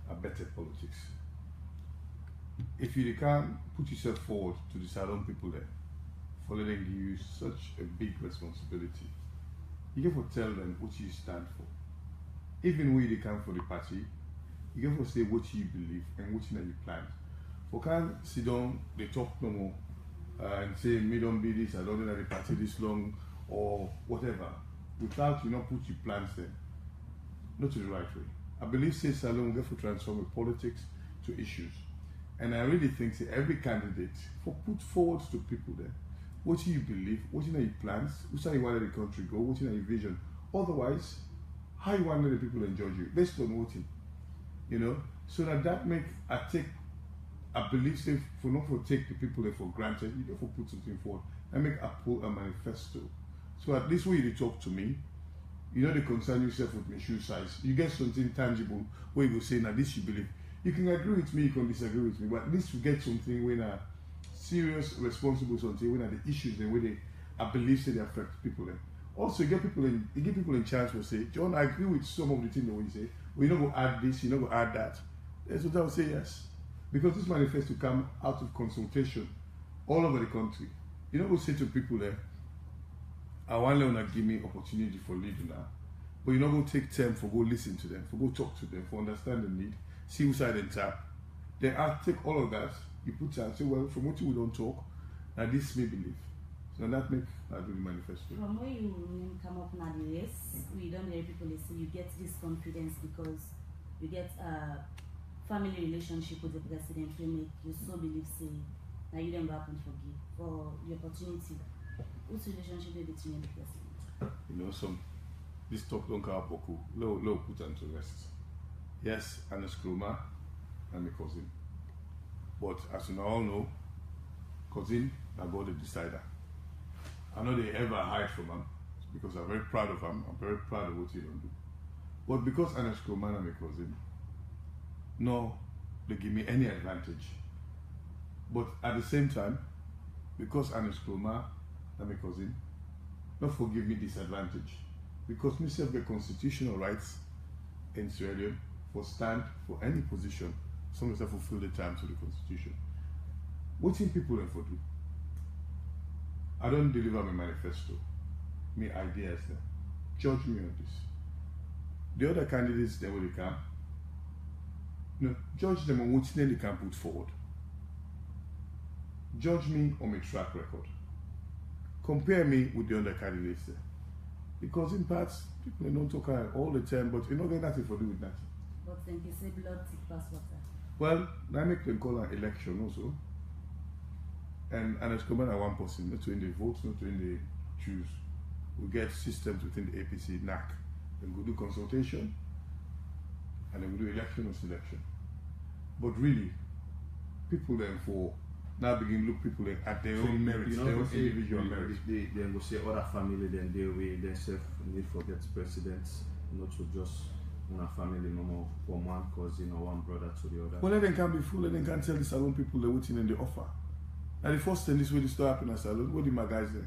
are better politics. If you can't put yourself forward to the Salon people there for letting you such a big responsibility, you get to tell them what you stand for. Even when they come for the party, you get to say what you believe and what you plan. We can't sit down, they talk no more, and say, me don't be this, I don't know the party this long, or whatever, without put your plans there, not to the right way. I believe say Salone will get for transform politics to issues. And I really think say every candidate for put forward to people there. What do you believe? What are your plans? Which how you want the country go? What your vision? Otherwise, how you want the people enjoy you based on voting, so that make I believe say for not for take the people there for granted, you don't for put something forward and make a pull a manifesto. So at least when you talk to me, they concern yourself with my shoe size. You get something tangible where you will say, now this you believe. You can agree with me, you can disagree with me, but at least you get something when serious, responsible something, when the issues the way I believe say they affect people then. Also you give people in chance to say, John, I agree with some of the things that you say, well, you're not going to add this, you're not going to add that. That's what I would say yes. Because this manifesto come out of consultation all over the country. You know what say to people there, I want them to give me opportunity for leading now. But you're not going to take time for go listen to them, for go talk to them, for understand the need, see who side and tap. Then I'll take all of that, you put and say, well, from what you don't talk, now this may believe. So that makes I do the manifesto. From where you come up now the race, we don't hear people say you get this confidence because you get a family relationship with the president will make you so believe say now you don't go up and forgive for the opportunity. What's the relationship between the president? This talk don't come up low put on to rest. Yes, Ernest Krumah and my cousin. But as you all know, cousin I got the decider. I know they ever hide from him because I'm very proud of him. I'm very proud of what he don't do. But because Ernest Krumah and my cousin, no, they give me any advantage. But at the same time, because Ernest Krumah and my cousin, not forgive me disadvantage. Because me have the constitutional rights in Sierra Leone for stand for any position, some of them fulfill the terms of the constitution. What think people have for do? I don't deliver my manifesto, my ideas there. Judge me on this. The other candidates they will come. Judge them on what they can put forward. Judge me on my track record. Compare me with the other candidates there. Because in parts, people don't talk all the time, but you don't get nothing to do with nothing. But then they say blood thick pass water. Well, I make them call an election also. And as common at one person, not when they vote, not when they choose. We get systems within the APC, NAC. Then we do consultation, and then we do election or selection. But really, people then for now begin look people at their own merits, their own individual merits. They will say other family, then they will themselves need forget presidents, not to just one family, no more from one cousin or one brother to the other. Well, let them can't be fool, let them can't tell the Salone people they're waiting in the offer. And the first thing this way to start happening at Salone, what did my guys there?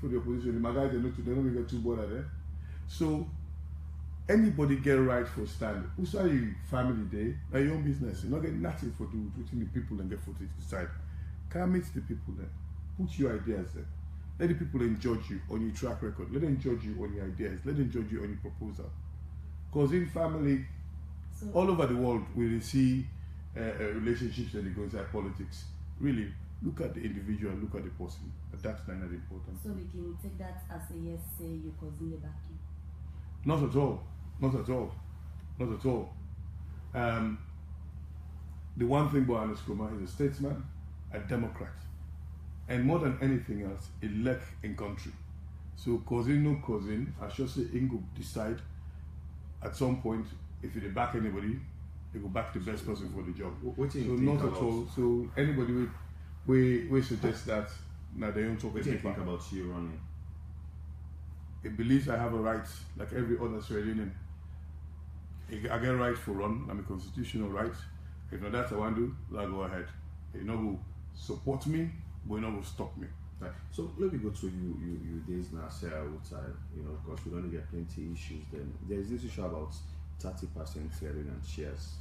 For the opposition, my guys they don't get too bothered there. So anybody get right for stand. Who say you family day? Now your own business. You not get nothing for do between the people and get for to decide. Can't meet the people there. Put your ideas there. Let the people then judge you on your track record. Let them judge you on your ideas. Let them judge you on your proposal. Because in family, all over the world, we see relationships that go inside politics. Really, look at the individual, look at the person. But that's not important. So we can take that as a yes, say your cousin back you. Not at all. Not at all. Not at all. The one thing about Ernest Krumah is a statesman, a Democrat, and more than anything else, elect in country. So cousin, no cousin, I should say Ingo decide at some point if they back anybody, they go back the best person for the job. What do you so think not at all. So anybody we suggest that now they don't talk. What do you think about you running? It believes I have a right, like every other Sierra Leonean. I get a right for run, I'm a constitutional right. If not that I want to do, I'll go ahead. You know who support me, but you know who stop me. Right. So let me go to you days now, Sarah Woodside, because we don't get plenty issues then. There is this issue about 30% sharing and shares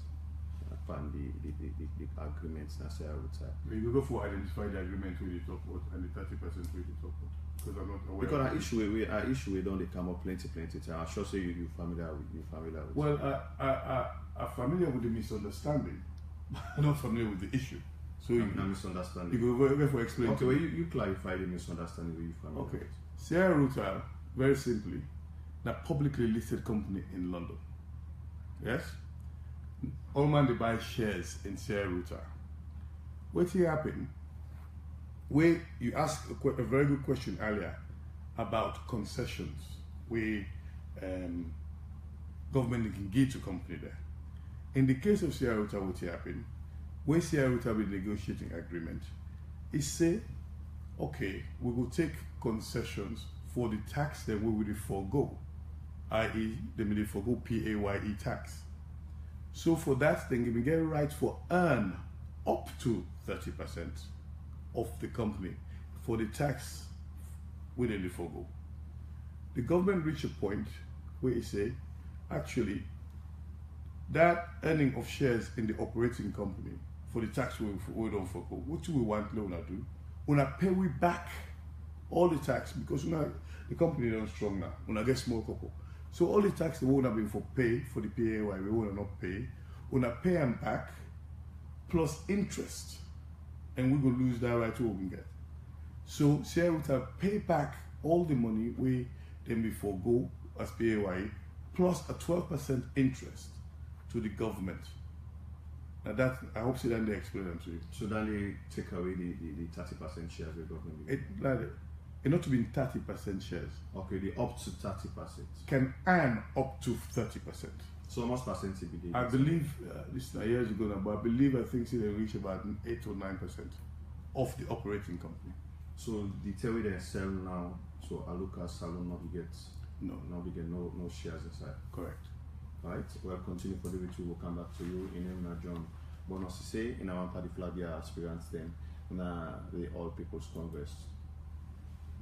upon the agreements now, Sarah Woodside. We will go for identify the agreement with the top vote and the 30% with the top vote. Because I'm not aware. Because our issue we don't come up plenty time. I'm sure say you familiar with Well, I'm familiar with the misunderstanding, but I'm not familiar with the issue. So you misunderstanding. You go for explain. Okay, well, you clarify the misunderstanding. Okay. Sierra Router, very simply, a publicly listed company in London. Yes? All man they buy shares in Sierra Router. What happened? Where you asked a very good question earlier about concessions where government can give to company there. In the case of Sierra Router, what happened? When Sierra Router with negotiating agreement, it say, okay, we will take concessions for the tax that we will forego, i.e., they will forego PAYE tax. So for that, then we get right for earn up to 30% of the company for the tax within the forego. The government reached a point where it say, actually, that earning of shares in the operating company for the tax we don't forego, what do we want Lona do? Una pay we back all the tax because the company is strong now. Una get small couple. So all the tax they won't have been for pay for the PAY, we will not pay. Una pay them back plus interest. And we're gonna lose that right to what we get. So Sierra Router pay back all the money we then we forego as PAY plus a 12% interest to the government. Now that I hope so then they explain them to you. So then they take away the 30% shares the government. It not to be 30% shares. Okay, the up to 30%. Can earn up to 30%. So how much percentage be I believe this is years ago now, but I think they reach about 8 or 9% of the operating company. So the theory they sell now, so Aluka Salon not get no shares inside. Correct. Right, we'll continue for the ritual. We'll come back to you in John. Bonus say in our party flag aspirants then the All People's Congress.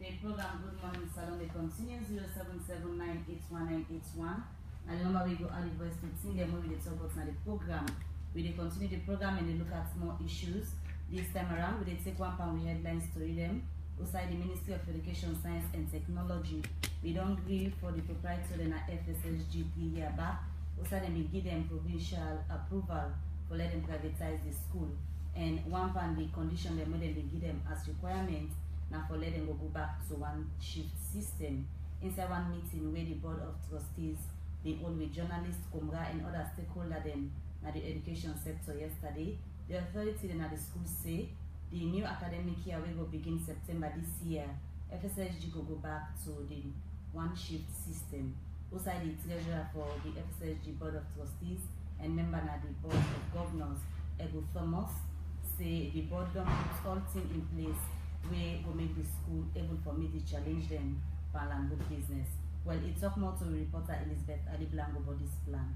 The program Good Morning Salon they continue 0779819181. And the number we go add the voice to sing them we talk about the program. We they continue the program and they look at more issues. This time around we they take one pound with headlines to read them. Outside the Ministry of Education, Science and Technology, we don't agree for the proprietor and FSSG 3 year back. Also, they give them provincial approval for let them privatize the school. And one pound the condition them when they give them as requirement now for let them go back to one shift system. Inside one meeting where the Board of Trustees, the all with journalists, Kumra and other stakeholders them at the education sector yesterday, the authority and at the school say the new academic year will begin September this year. FSSG will go back to the one shift system. Also, the treasurer for the FSSG Board of Trustees and member of the Board of Governors, Ego Thomas, say the board don't put all things in place where will make the school able for me to challenge them for language business. Well, it's talk more to reporter Elizabeth Adiblango about this plan.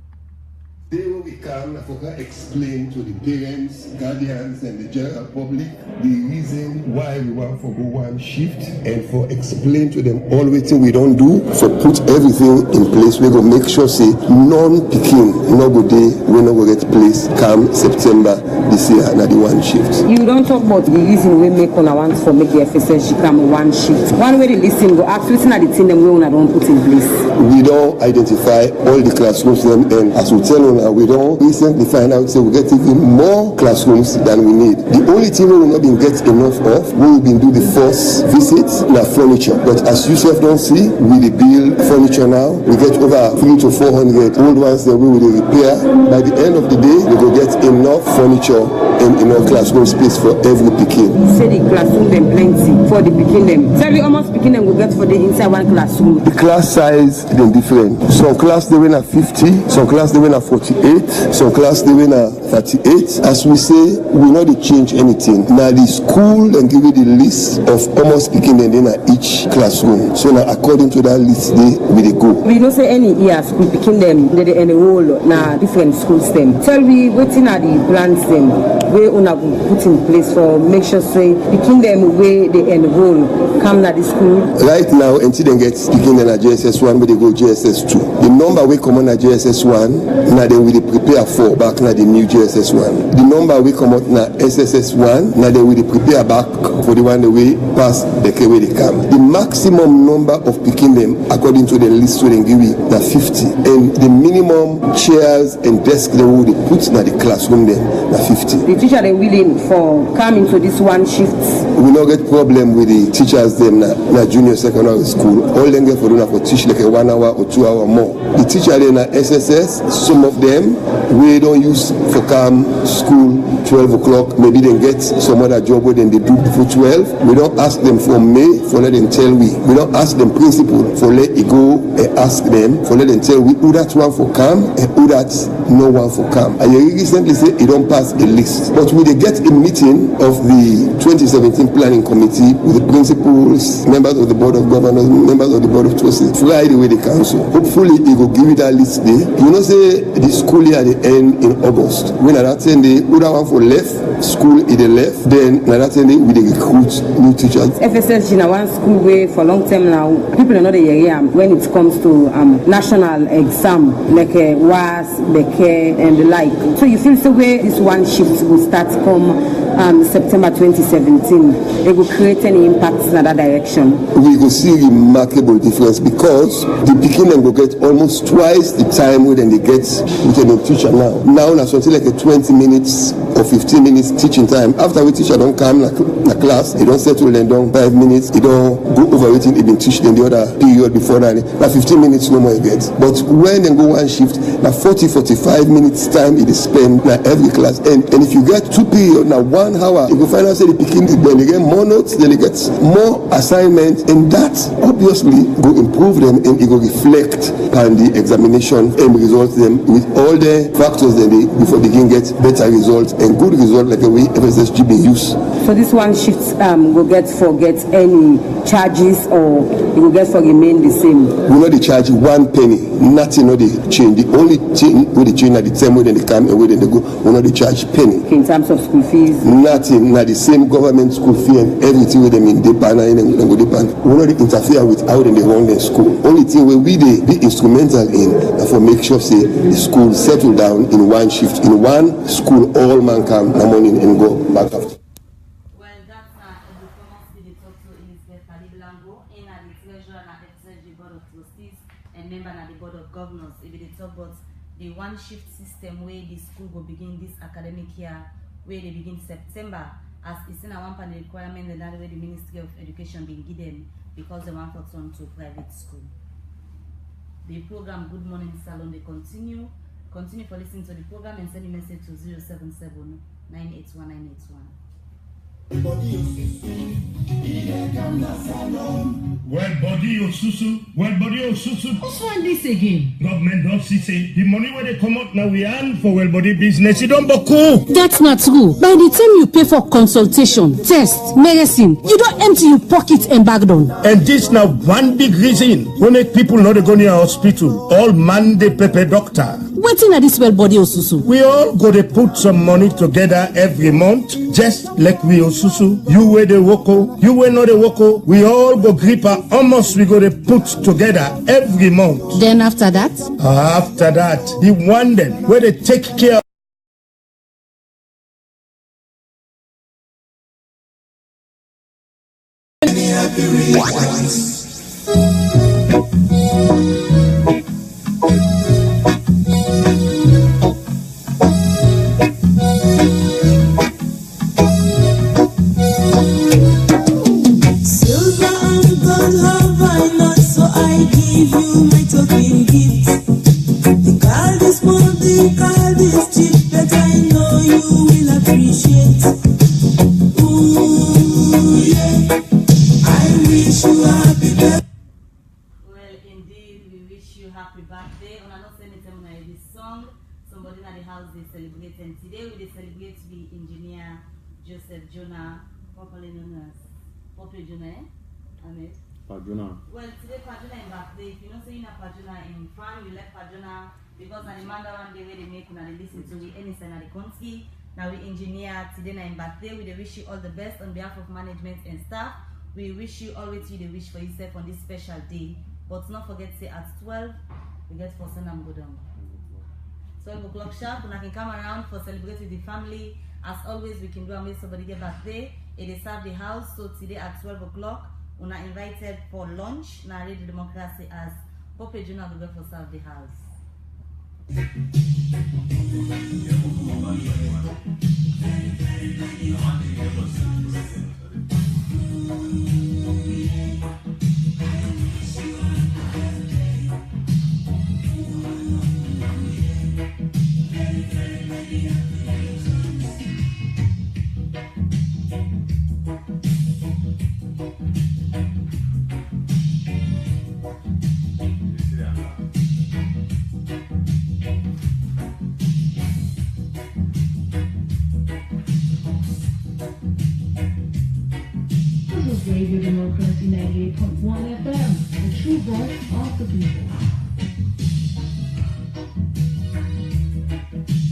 Today when we come, I forgot to explain to the parents, guardians, and the general public the reason why we want for go one shift and for explain to them all the thing we don't do. So put everything in place. We go make sure say non-picking, no go day, we no go get place come September this year and the one shift. You don't talk about the reason we make on want for make the FSSG come one shift. One way they listen go absolutely not the thing them we don't put in place. We don't identify all the classrooms and as we tell them we don't recently find out we get even more classrooms than we need. The only thing we will not been get enough of, we will been do the first visit na furniture. But as you self don't see, we the build furniture now. We get over 300 to 400 old ones that we will repair. By the end of the day, we will get enough furniture and enough classroom space for every picking. Say the classroom them plenty for the picking them. So we almost picking them will get for the inside one classroom. The class size is different. Some class they win at 50, some class they win at 48, some class they win at 38. As we say, we not change anything. Now the school and give you the list of almost picking them in each classroom. So now according to that list, they go. We don't say any year school picking them, they enroll na different schools them. Tell me waiting at the plans them where una put in place for make sure say picking them where they enroll come na the school. Right now until they get picking them at JSS 1 where they go JSS 2. The number we come on at JSS 1 now then we prepare for back na the new JSS 1. The number we come out na SSS 1 now then we prepare back for the one that we pass the way they come. The maximum number of picking them according to the list we give you na 50 and the minimum chairs and desks they would put na the classroom then na 50. The teacher they willing for coming to this one shift? We don't get problem with the teachers them na junior secondary school. All them get for doing for teach like a 1 hour or 2 hour more. The teacher in SSS, some of them we don't use for come school 12 o'clock. Maybe they get some other job where then they do before 12. We don't ask them for May for let them tell we. We don't ask them principal for let it go and ask them for let them tell we who that one for come and who that no one for come. And you recently say it don't pass a list. But we they get a meeting of the 2017 planning committee with the principals, members of the board of governors, members of the board of trustees, Friday with the council. Hopefully it will give you that list there. You know say the school year at the end in August. When at that 10 day, who that one for left, school in the left, then at that 10 day we they recruit new teachers. FSS in one school way for long time now. People are not the area when it comes to national exam like WAS, BECE and the like. So you feel the way this one shift will start come September 2017, it will create any impacts in that direction? We will see remarkable difference because the beginning will get almost twice the time when they get with a new teacher now. Now that's something like a 20 minutes or 15 minutes teaching time. After we teacher don't come na class, they don't settle them down 5 minutes, they don't go over everything they been teach them the other period before that. Now 15 minutes no more you get. But when they go one shift, now 40-45 minutes time it is spent na every class. And if you get 2 periods now 1 hour, you go find out say the picking then they get more notes, then they get more assignments, and that obviously go improve them and it will reflect on the examination and result them with all the factors that they before they can get better results and good results like the way FSSG be used. So this one shift will get any charges or it will get for remain the same? We know they charge 1 penny, nothing no they change. The only thing where they change at the time when they come and when they go, we know they charge penny. In terms of school fees? Nothing, not the same government school fee and everything with them in the banner and go the ban. We know they interfere with how they run their school. Only thing where we they be instrumental in for make sure say the school settle down in one shift, in one school all man come in the morning and go back after. Well, that's the Thomas the talk to Elizabeth Kalibilango, in the treasurer at the FSSG board of trustees and member at the board of governors. If they talk about the one shift system where the school will begin this academic year, where they begin September, as it's in a one panel requirement and that way the Ministry of Education been given because they want to turn to private school. The program Good Morning Salon they continue for listening to the program and send a message to 077 981 981. Well, body Osusu. What's on this again? Government don't say the money where they come out now we earn for well body business. You don't boku. That's not true. By the time you pay for consultation, test, medicine, you don't empty your pocket and bag down. And this now one big reason who make people not go near hospital. All man they pay doctor. Waiting at this well body Osusu. We all go to put some money together every month, just like we Osusu. You wear the woko, you wear not the woko. We all go gripper. Almost we go to put together every month. Then after that? After that, the one then where they take care of Well, today Pajuna in birthday. If you don't say in a Pajuna in France, we left Pajuna because on the Manda one day where they make when they listen to the Enison and the Konski. Now we engineer today in birthday. We wish you all the best on behalf of management and staff. We wish you always you the wish for yourself on this special day. But not forget say at 12 we get for Sanam Godong. 12 o'clock sharp, and I can come around for celebrate with the family. As always, we can do and make somebody get birthday. It is serve the house, so today at 12 o'clock. We are invited for lunch. Now, Radio Democracy as Pope Junior will go for serve the house. Radio Democracy 98.1 FM, the true voice of the people.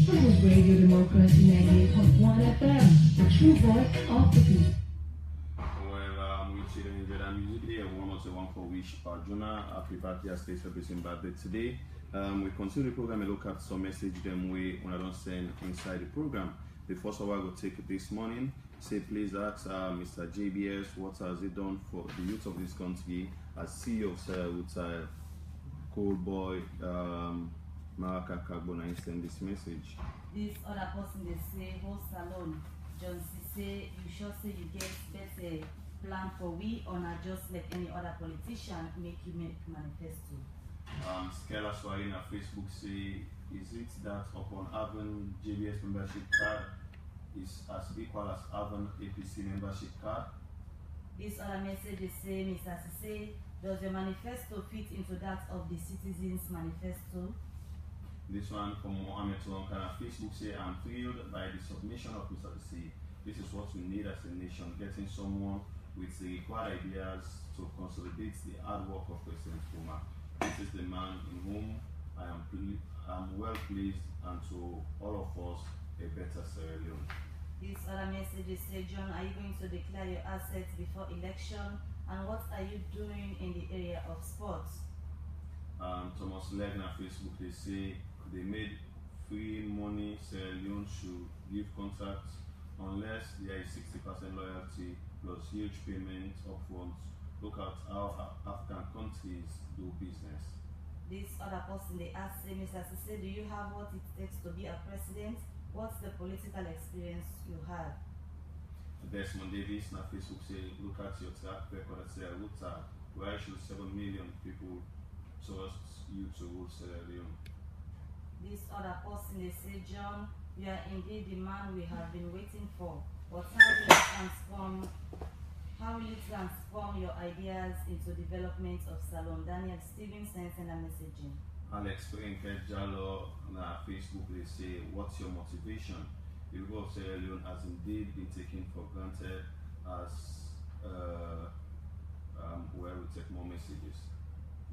This is Radio Democracy 98.1 FM, the true voice of the people. Well, we see the Nigerian music day. Everyone also want for wish Arjuna happy birthday as state representing birthday today. We continue the program and look at some message them way when I don't send inside the program. The first one I will take this morning. Say please ask Mr. JBS what has he done for the youth of this country as CEO of Sarah Cold Boy Maraka Kagbona send this message. This other person they say host salon. John say you sure say you get better plan for we or not just let any other politician make you make manifesto. Skella Swahili on Facebook say, is it that upon having JBS membership card is as equal as having APC membership card? This other message is say, Mr. Sise, does your manifesto fit into that of the Citizens Manifesto? This one from Mohammed Tonkan on Facebook say, I'm thrilled by the submission of Mr. Sise. This is what we need as a nation, getting someone with the required ideas to consolidate the hard work of President Kuma. This is the man in whom I am well pleased, and to all of us a better Sierra Leone. This other message is say, John, are you going to declare your assets before election, and what are you doing in the area of sports? Thomas Legg on Facebook they say they made free money Sierra Leone should give contracts unless there is 60% loyalty plus huge payment upfront. Look at how African countries do business. This other person they ask, say, Mr. Sise, do you have what it takes to be a president? What's the political experience you have? Desmond Davis on Facebook say, look at your track record at Sierra Leone. Why should 7 million people trust you to rule Sierra Leone? This other person they say, John, you are indeed the man we have been waiting for. But how will you transform your ideas into development of Salon? Daniel Stevenson sent a messaging. Alex Frenke Jallo on Facebook they say, what's your motivation? The rule of Sierra Leone has indeed been taken for granted as where we take more messages.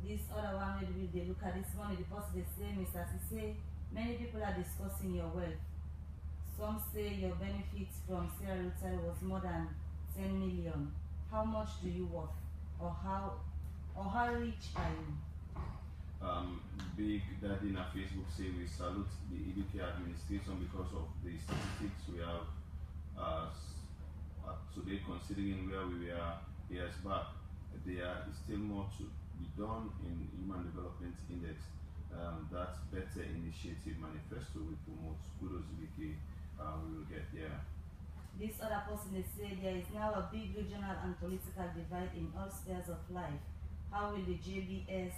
This other one they look at this one, the person they say, Mr. Sise, many people are discussing your wealth. Some say your benefits from Sierra Leone was more than 10 million. How much do you worth? Or how rich are you? Big Daddy on Facebook say we salute the EDK administration because of the statistics we have today, considering where we were years back. There is still more to be done in Human Development Index. That better initiative manifesto we promote. Kudos EDK, we will get there. This other person they say there is now a big regional and political divide in all spheres of life. How is the JBS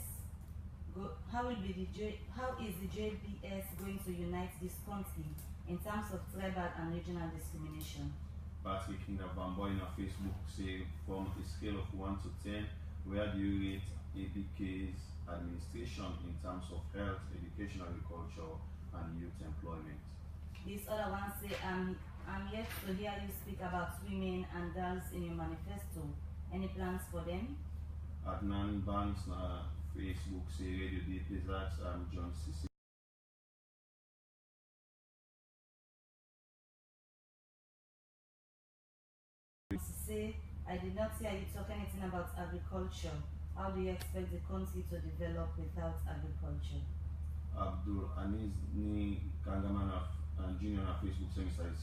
going to unite this country in terms of tribal and regional discrimination? Patrick Kinabamboy on Facebook say, from a scale of 1 to 10, where do you rate ABK's administration in terms of health, education, agriculture, and youth employment? This other one say, I'm yet to hear you speak about women and girls in your manifesto. Any plans for them? Adnan Banks on Facebook say, Radio D, please ask John Sise. Say, I did not hear you talk anything about agriculture. How do you expect the country to develop without agriculture? Abdul Anis Ni Kangaman Junior on Facebook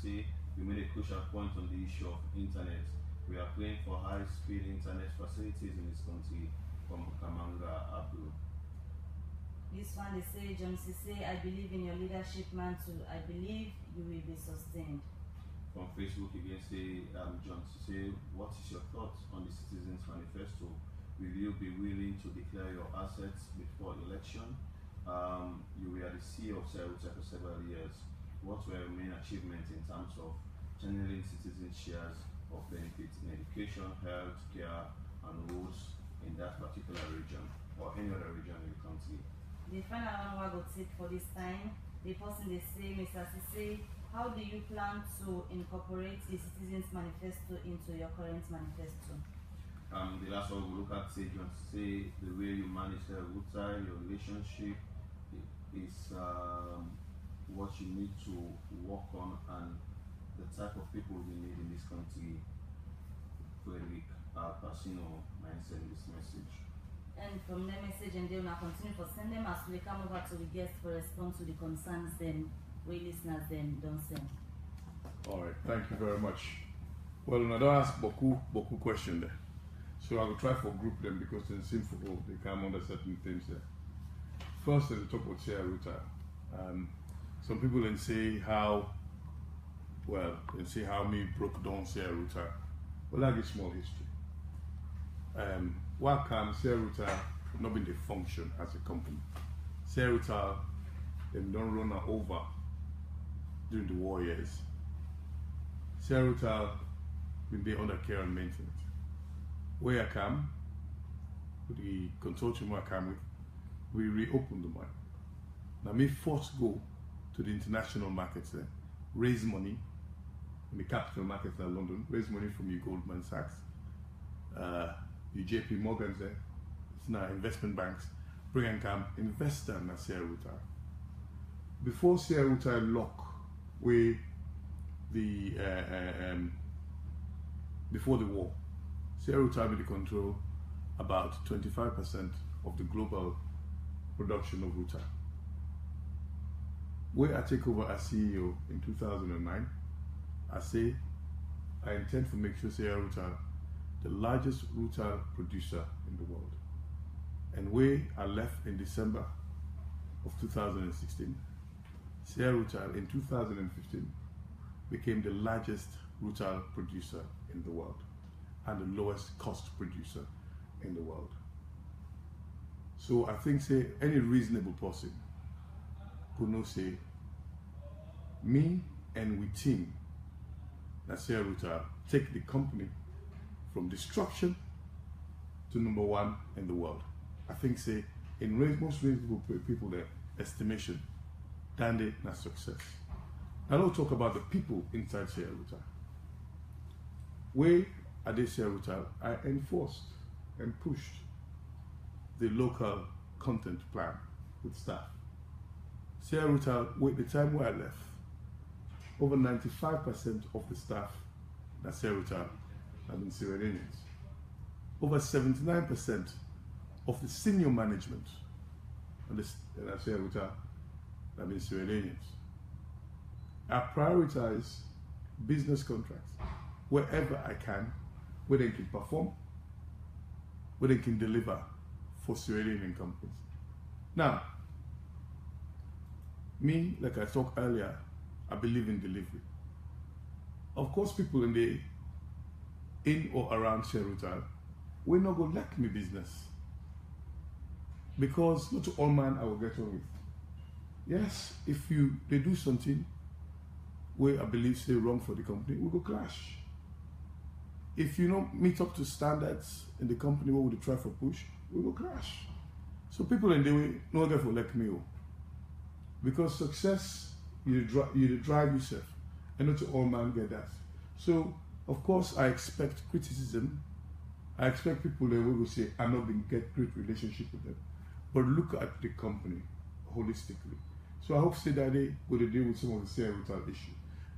say, you made a crucial point on the issue of internet. We are praying for high-speed internet facilities in this country. From Kamanga Abdul. This one they say, John Sise, I believe in your leadership mantle. I believe you will be sustained. From Facebook again say, John Sise, what is your thoughts on the Citizens Manifesto? Will you be willing to declare your assets before election? You were the CEO of Sierra Leone for several years. What were your main achievements in terms of channeling citizen shares of benefits in education, health, care, and roads in that particular region or any other region in the country? The final one we will take for this time, the person they say, Mr. Sise, how do you plan to incorporate the Citizens Manifesto into your current manifesto? the last one we look at, say, you want to say the way you manage the router, your relationship is what you need to work on, and the type of people we need in this country. Frederick Pacino might send this message. And from the message, and they will continue for send them as we come over to the guests for response to the concerns then we listeners then don't send. All right, thank you very much. Well, I don't ask beaucoup question there. So I will try to group them because in simple they come under certain things there. First, they talk about share router. Some people then say how, well, they say how me broke down share router. Well, I give small history. Why can share router not been the function as a company? Share router, they don't run over during the war years. Share router been there under care and maintenance. Where I come, with the consortium I come with, we reopened the mine. Now, me first go to the international markets there, raise money in the capital markets in London, raise money from your Goldman Sachs, your JP Morgan's there, it's now investment banks, bring and come, investor in Sierra Router. Before Sierra Router lock, we before the war, Sierra Router had to control about 25% of the global production of router. When I take over as CEO in 2009, I say I intend to make sure Sierra Router the largest router producer in the world. And where I left in December of 2016, Sierra Router in 2015 became the largest router producer in the world and the lowest cost producer in the world. So I think say any reasonable person could not say me and we team that Sierra Router take the company from destruction to #1 in the world. I think say in most reasonable people their estimation, Dandy na success. I don't talk about the people inside Sierra Router. Where at this Sierra Router, I enforced and pushed the local content plan with staff. Sierra Router, with the time where I left, over 95% of the staff at Sierra Router have been Sierra Leoneans. Over 79% of the senior management at Sierra Router have been Sierra Leoneans. I prioritize business contracts wherever I can, where they can perform, where they can deliver for Sierra Leonean companies. Now, me, like I talked earlier, I believe in delivery. Of course, people in or around Sierra Router, we're not going to lack me business. Because not all man I will get on with. Yes, if they do something where I believe say wrong for the company, we go clash. If you don't meet up to standards in the company where we try for push, we go clash. So people in the way no get for like me. Because success, you drive yourself, and not all man get that. So of course I expect criticism. I expect people that will say I'm not going to get great relationship with them. But look at the company holistically. So I hope say that they will deal with some of the Sierra Router issue.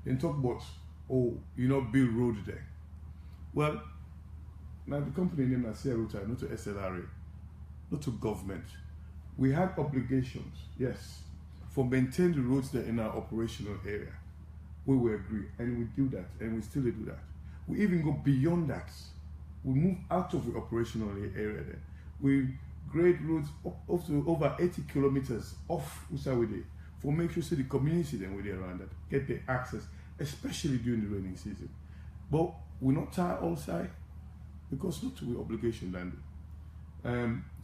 Then talk about, oh, you know, build road there. Well, now the company named as Sierra Router, not to SLRA, not to government. We had obligations, yes, for maintain the roads there in our operational area. We will agree, and we do that, and we still do that. We even go beyond that. We move out of the operational area there. We grade roads up to over 80 kilometers off Usawide for make sure the community then with around that get the access, especially during the rainy season. But we not tie all side because not to the obligation landing.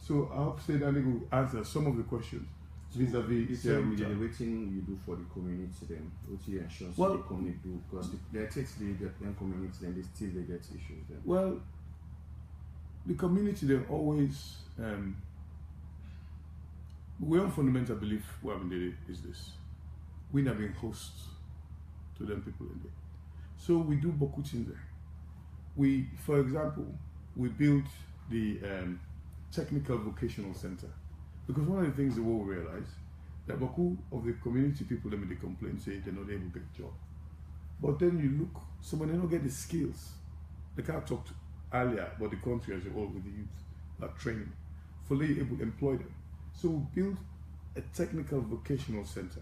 So I hope say that they will answer some of the questions vis-a-vis Sierra Router. The waiting you do for the community then, what you ensure well, the community do, because they take the community then they still get issues then. Well, the community then always one fundamental belief we have in there is this: we have been hosts to them people in there. So we do beaucoup things there. We, for example, we built the Technical Vocational Center. Because one of the things the world realized, that Baku of the community people, they complain, say they're not able to get a job. But then you look, so when they don't get the skills, they can't talk earlier about the country as a whole with the youth, like training, for they able to employ them. So we built a technical vocational center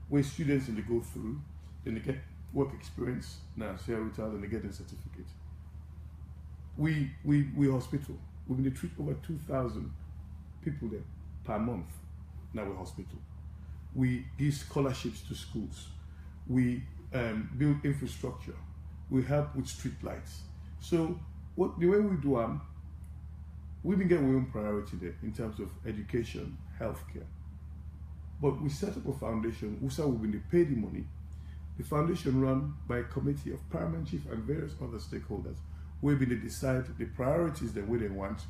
where students, when they go through, then they get work experience, now share with us, and they get a certificate. We hospital. We're going to treat over 2,000 people there per month. Now we're hospital. We give scholarships to schools. We build infrastructure. We help with street lights. So the way we do we didn't get our own priority there in terms of education, healthcare. But we set up a foundation, we will be pay the money. The foundation run by a committee of paramount chief and various other stakeholders, where we decide the priorities that we want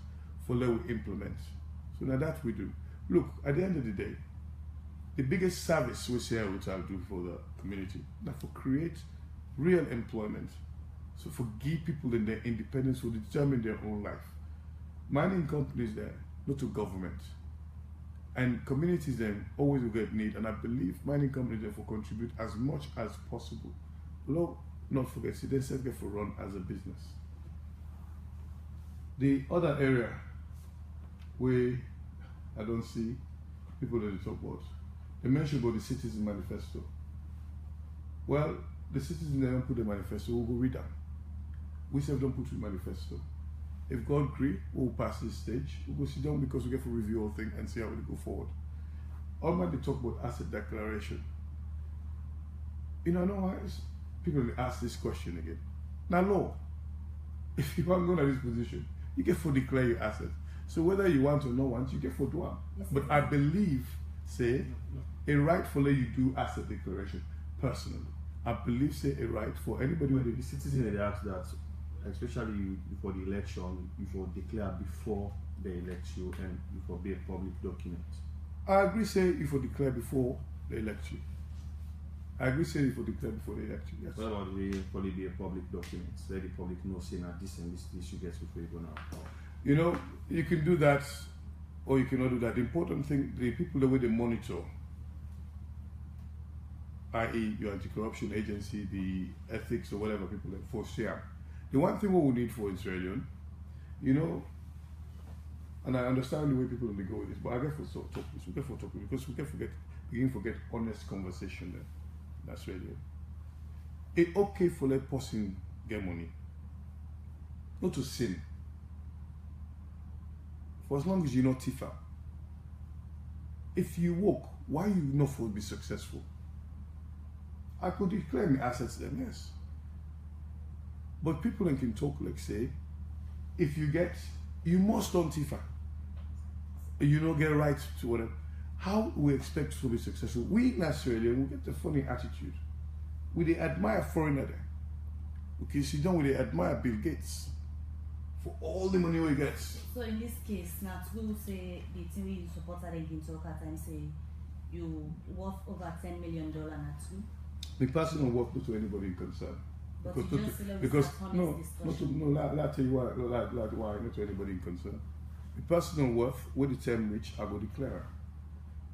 for let we implement. So now that we do. Look, at the end of the day, the biggest service we say we try to do for the community, that for create real employment. So for give people in their independence to determine their own life. Mining companies there, not to government. And communities then always will get need, and I believe mining companies therefore contribute as much as possible. Lord, not forget, see, they self get for run as a business. The other area where I don't see people that they talk about, they mention about the Citizen Manifesto. Well, the citizens they don't put the manifesto, we'll go read them. We self don't put the manifesto. If God agree, we'll pass this stage. We'll go sit down because we get to review all things and see how we go forward. All man they talk about asset declaration. You know why people ask this question again. Now law, if you want to go to this position, you get to declare your assets. So whether you want or not want, you get to do one. But I believe, say, a rightfully you do asset declaration personally. I believe, say, a right for anybody who the citizen they ask that, especially before the election, you should declare before they elect you and you should be a public document. I agree, say, you should declare before they elect you. I agree, say, you should declare before they elect you, yes. What about the probably be a public document? Let the public know, say, now this and this you get before you go now. You know, you can do that or you cannot do that. The important thing, the people the way they monitor, i.e. your anti-corruption agency, the ethics or whatever people enforce here. The one thing we need for Israeli, you know, and I understand the way people will go with this, but I get for talk this, we get for talk because we can forget honest conversation there. That's really it's okay for let person get money, not to sin. For as long as you're not tifa. If you work, why you not for be successful? I could declare my assets then, yes. But people can talk like say, if you get, you must don't tifa. You don't get right to whatever. How we expect to be successful? We in Australia, we get the funny attitude. We admire foreigner there. Okay, sit down with they admire Bill Gates for all the money we get. So in this case, now to say the thing you support that again talk at and say you worth over $10 million now too. The personal worth not to anybody concerned. But Because no, I'll tell you why, not to anybody in concern. The personal worth, with the term rich, I will declare.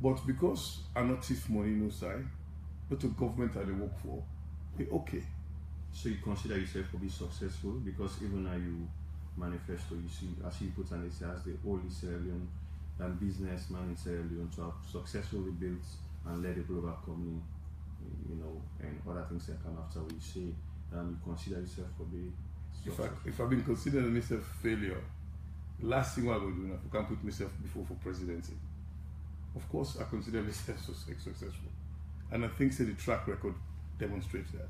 But because I'm not thief money no side, not to government I work for, it's okay. So you consider yourself to be successful because even now you manifesto, you see, as you put on it, as the only Sierra Leone and businessman in Sierra Leone to have successfully built and led a global company, you know, and other things that come after what you say, you consider yourself to be successful. If I've been considering myself failure, the last thing I will do now, I can't put myself before for presidency. Of course, I consider myself successful. And I think the track record demonstrates that.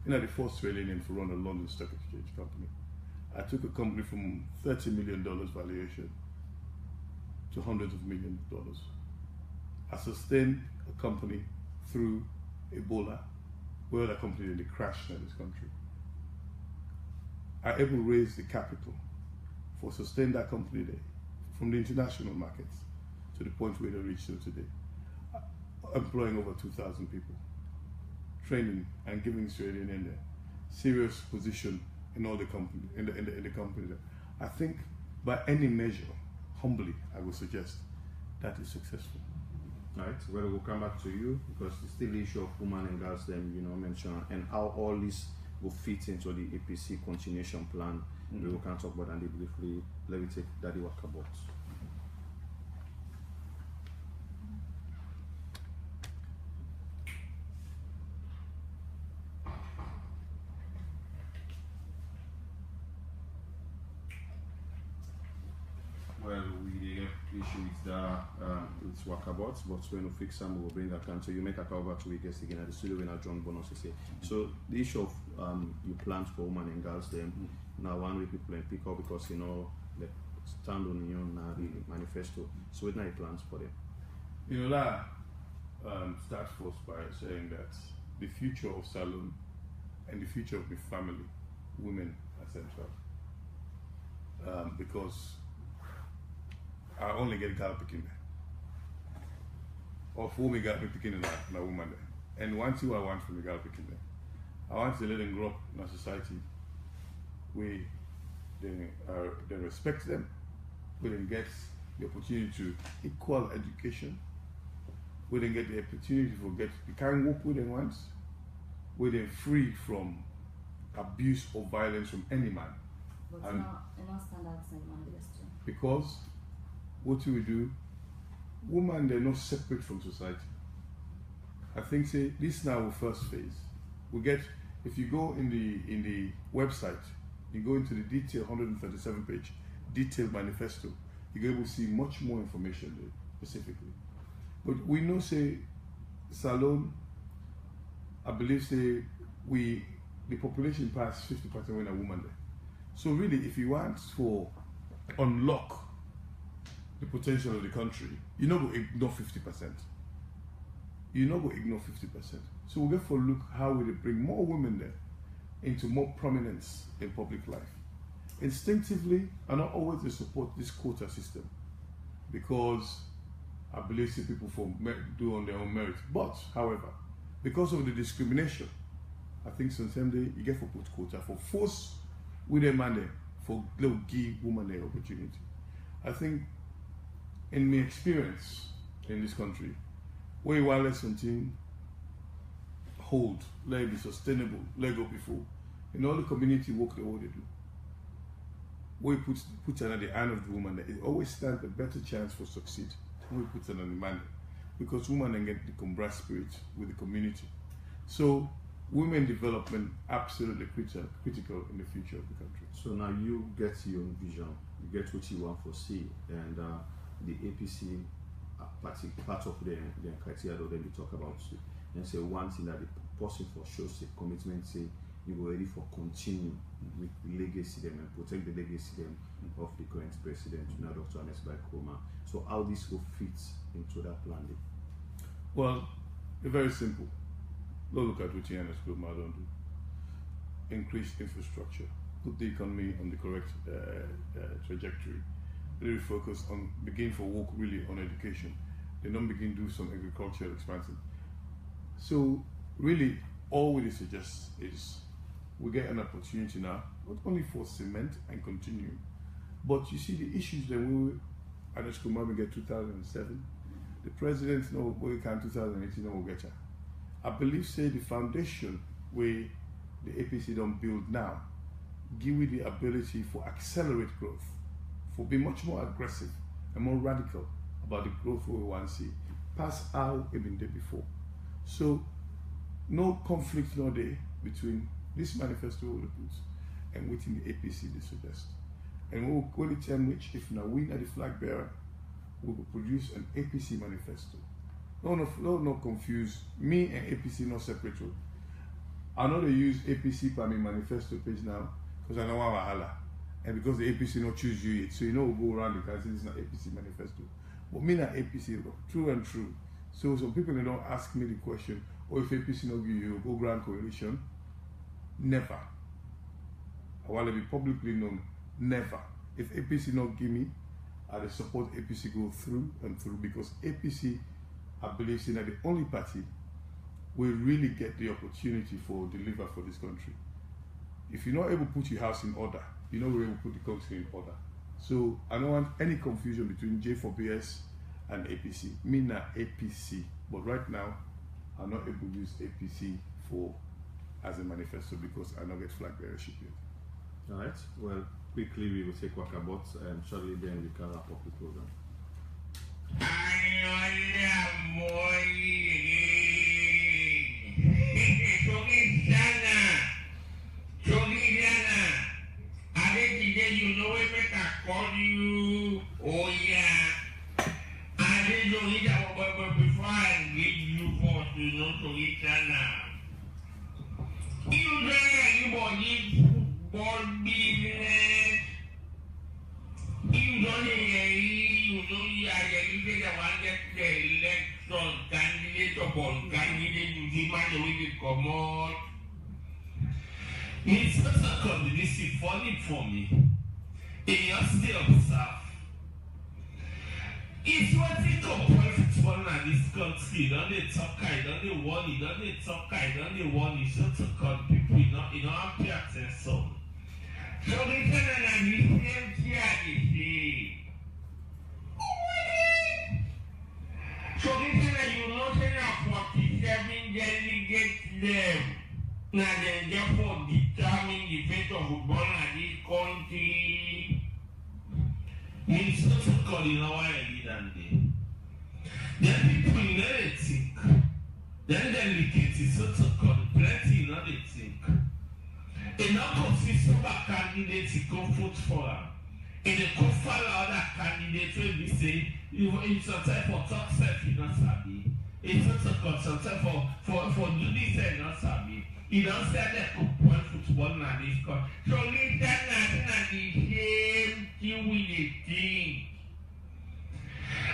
You know, the first Australian to run a London Stock Exchange company. I took a company from $30 million valuation to hundreds of millions of dollars. I sustained a company through Ebola, where other companies they crashed in this country. I able to raise the capital for sustain that company there from the international markets to the point where they reached today, employing over 2,000 people, training and giving Australian in there serious position in all the company in the company there. I think by any measure, humbly, I would suggest that is successful. Right, well, we'll come back to you because it's still the issue of women and girls, mentioned, and how all this will fit into the APC continuation plan. We will can talk about that briefly. Let me take Daddy Walkabout. Well, we have issue with the with Walkabouts, but when we fix them, we will bring that can. So you make a cover to we guest again at the studio when John Bonus is here. So the issue of you plans for women and girls, them now one way people and pick up because they stand on your the manifesto. So what are your plans for them? That start first by saying that the future of Salone and the future of the family, women are central. Because I only get girl picking there. Or for me girl picking in a woman there. And one thing I want from the girl picking there, I want to let them grow up in a society where they respect them, where they get the opportunity to equal education, where they get the opportunity to get the kind of work with them once, where they're free from abuse or violence from any man. But and not standards in Mondays too. Because what do we do? Women, they're not separate from society. I think say this now our first phase. We get, if you go in the website, you go into the detail 137 page detailed manifesto, you're able to see much more information there specifically. But we know say Salone, I believe say the population pass 50% when a woman there. So really, if you want to unlock the potential of the country, you're not going to ignore 50%. You're not going to ignore 50%. So we therefore look how we bring more women there into more prominence in public life. Instinctively, I not always they support this quota system because I believe some people do on their own merit. But, however, because of the discrimination, I think sometimes you get for put quota for force with a man there for give women the opportunity. I think in my experience in this country, where wireless something hold, let it be sustainable, let go before. In all the community work the way they do. We put it at the hand of the woman, it always stands a better chance for succeed than we put it on the man. Because women then get the combat spirit with the community. So women development absolutely critical in the future of the country. So now you get your own vision, you get what you want to see, and the APC part of the criteria that we talk about. And say one thing that the person for shows the commitment, say you were ready for continue with the legacy them and protect the legacy them of the current president, Dr. Ernest Bai Koroma. So how this will fit into that plan? Well, it's very simple. Look at what Ernest Koroma don't do. Increase infrastructure, put the economy on the correct trajectory. Really focus on begin for work really on education. They don't begin do some agricultural expansion. So really all we suggest is we get an opportunity now, not only for cement and continue, but you see the issues that we Ernest Koroma get 2007, the president no we can 2018 no get ya. I believe say the foundation where the APC don't build now give you the ability for accelerate growth, for be much more aggressive and more radical about the growth we want to see, past how it been there before. So no conflict no day between this manifesto we put and within the APC they suggest. And we will call it time which if now we are the flag bearer, we will produce an APC manifesto. No confuse me and APC not separate. I know they use APC for my manifesto page now because I know how I and because the APC not choose you yet, so you know we'll go around the country, this is not APC manifesto. But me not APC, true and true. So some people they don't ask me the question, or if APC not give you go grand coalition, never. I want to be publicly known, never. If APC not give me, I will support APC go through and through because APC, I believe, is that the only party will really get the opportunity for deliver for this country. If you're not able to put your house in order, we will put the country in order. So I don't want any confusion between J4PS and APC. Me na APC, but right now I'm not able to use APC as a manifesto because I don't get flag bearership yet. All right. Well, quickly we will take Wakabot and shortly then we can wrap up the program. You know if I call you, oh yeah. I didn't know it before I gave you for to know to each other. You know football business. You know you are the one get the election candidate or candidate you demand the way they come out. It's not a contradiction funny for me. In your still observe. It's what they call perfect one in this country. Don't they talk, don't they warn you, don't they talk, don't they warn you, so to call people, you know, pay attention. So they can the same so they say you know, 47 delegates them. Now then, therefore, determine the fate of football in this country. It's not so called in our than they. Then people in there think. Then delegates is so called plenty in other think. And now consist of a candidate to go vote for her. And they go follow other candidates when we say it's a time for talk self, you know, Sabi. It's not so called sometimes for do this and not Sabi. You don't say that football in this country. So leave that nothing and the same thing with the thing.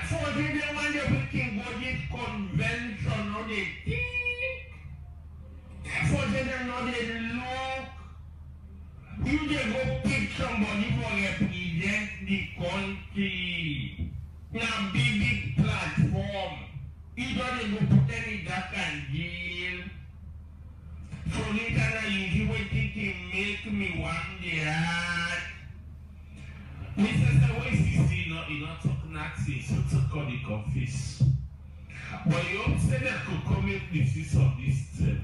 For the one that we can go this convention or the thing. For the not the look. You just go pick somebody for represent the country. Now big platform. You don't go put any dark and deal. So later you waiting to make me wonder. Mr. Sawai you not talk Nazi, so to call the confess. But you said that could come make this of this term.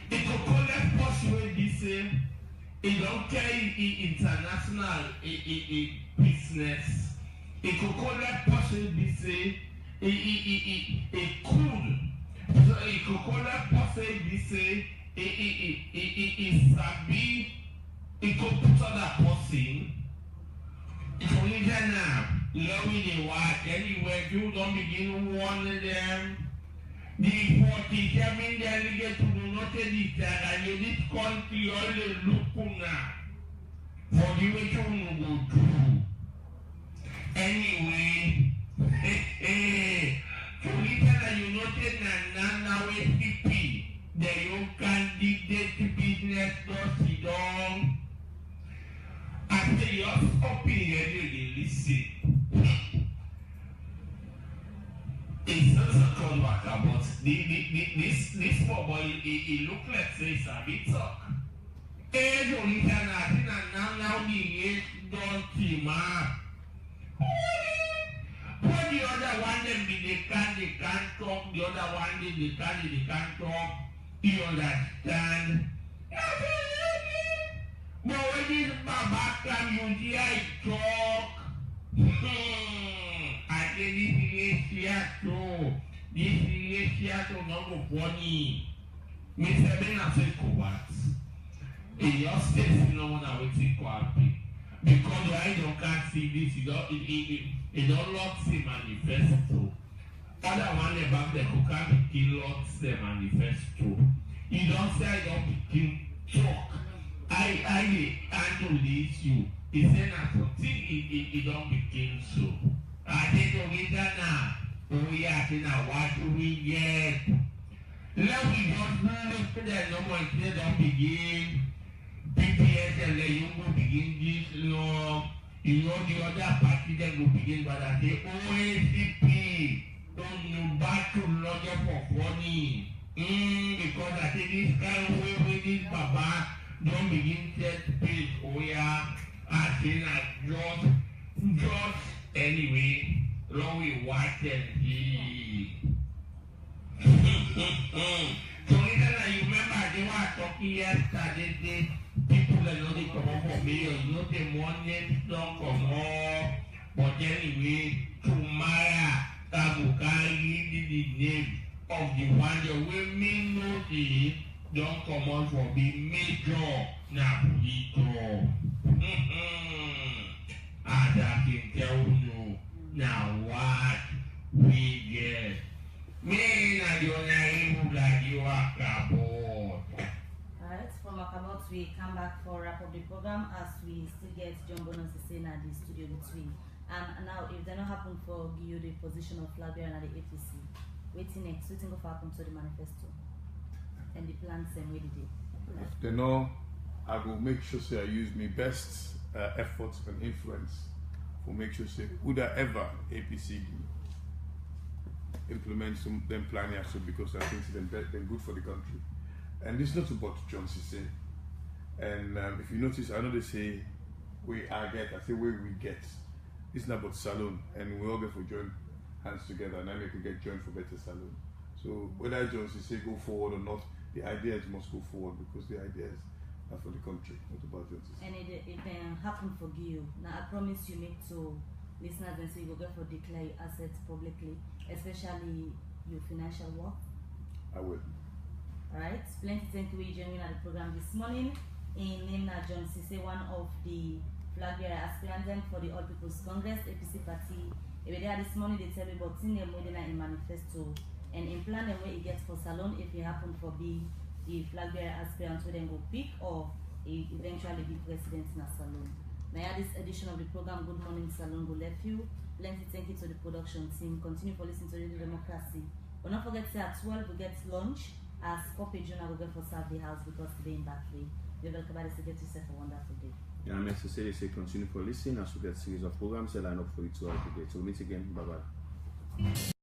It could call that possible this it don't carry international business. It could call that possible this it could. So it could call that possible this it sabi. It could put on that person. It's only that now. Loving the watch anywhere you don't begin warning them. The 47 delegates who do not take the tag and you this country always look now for the way you go through. Anyway, so later that you notice now ACP, the young candidate business does sit down. After you're stopping here, they listen. It's not so called Waka, but this poor boy, he look like say a bit talk. Hey, you listen at it and now the age don't team up. What the other one them they can't talk, the other one they can't talk. You understand? But when this Baba come, you hear it talk. I say this Seattle no go funny. Mr. Ben has said what? In your state, you know what I will take happy. Because I can't see this, it don't lock the manifesto. Other one about the Kuka begin locks the manifesto. You don't say I don't begin talk. I handle the issue. He said that something it don't begin so. I think we done now. We are in a what we get. Let we just look at that no one say don't begin. PPS and the you will begin this law. You know the other party that will begin but I say OACP. Don't you battle lawyer for funny. Because I say this kind of way with this Baba. don't begin set pace where I think just anyway, long we watch and see. So later you remember they were talking yesterday, people that know they come up for me, you know the morning don't come up, but anyway, tomorrow I can give the name of the one the women know the don't come out for the major now Polito. As I can tell you now what we get. Me na Jonah like you are Kabot. Alright, from Akabot we come back for wrap up the program as we still get John Bono Sisena at the studio between. And now if they not happen for give you the position of flag bearer at the APC, waiting next, waiting go happen to the manifesto and the plans and where did it? If they know, I will make sure say I use my best efforts and influence for make sure say whoever APC implement some them planning action because I think they're good for the country. And this is not about John Cisse. And if you notice, I know they say I say where we get. It's not about Salone, and we all get for join hands together, and I make we get joined for better Salone. So whether John Cisse go forward or not, the ideas must go forward because the ideas are for the country, not about John Cisse. And it happen for you. Now I promise you make to listeners and say you will go for declare your assets publicly, especially your financial work. I will. Alright, plenty thank you for joining at the program this morning. In name now John Cisse, one of the flag bearer aspirants for the All People's Congress, APC party. If they are this morning they tell me about seeing them within a manifesto and in plan them where it gets for Salone if you happen for be the flag bearer aspirant where then go pick or eventually be president in a Salone. Now this edition of the program Good Morning Salone will left you. Plenty thank you to the production team. Continue for listening to Radio Democracy. But don't forget to at 12 we get lunch as Poppy Junior will go for South the house because today in Batley. You're welcome to get yourself a wonderful day. Yeah, I'm necessary to say continue for listening as we get series of programs that line up for you to all today. So we'll meet again. Bye bye.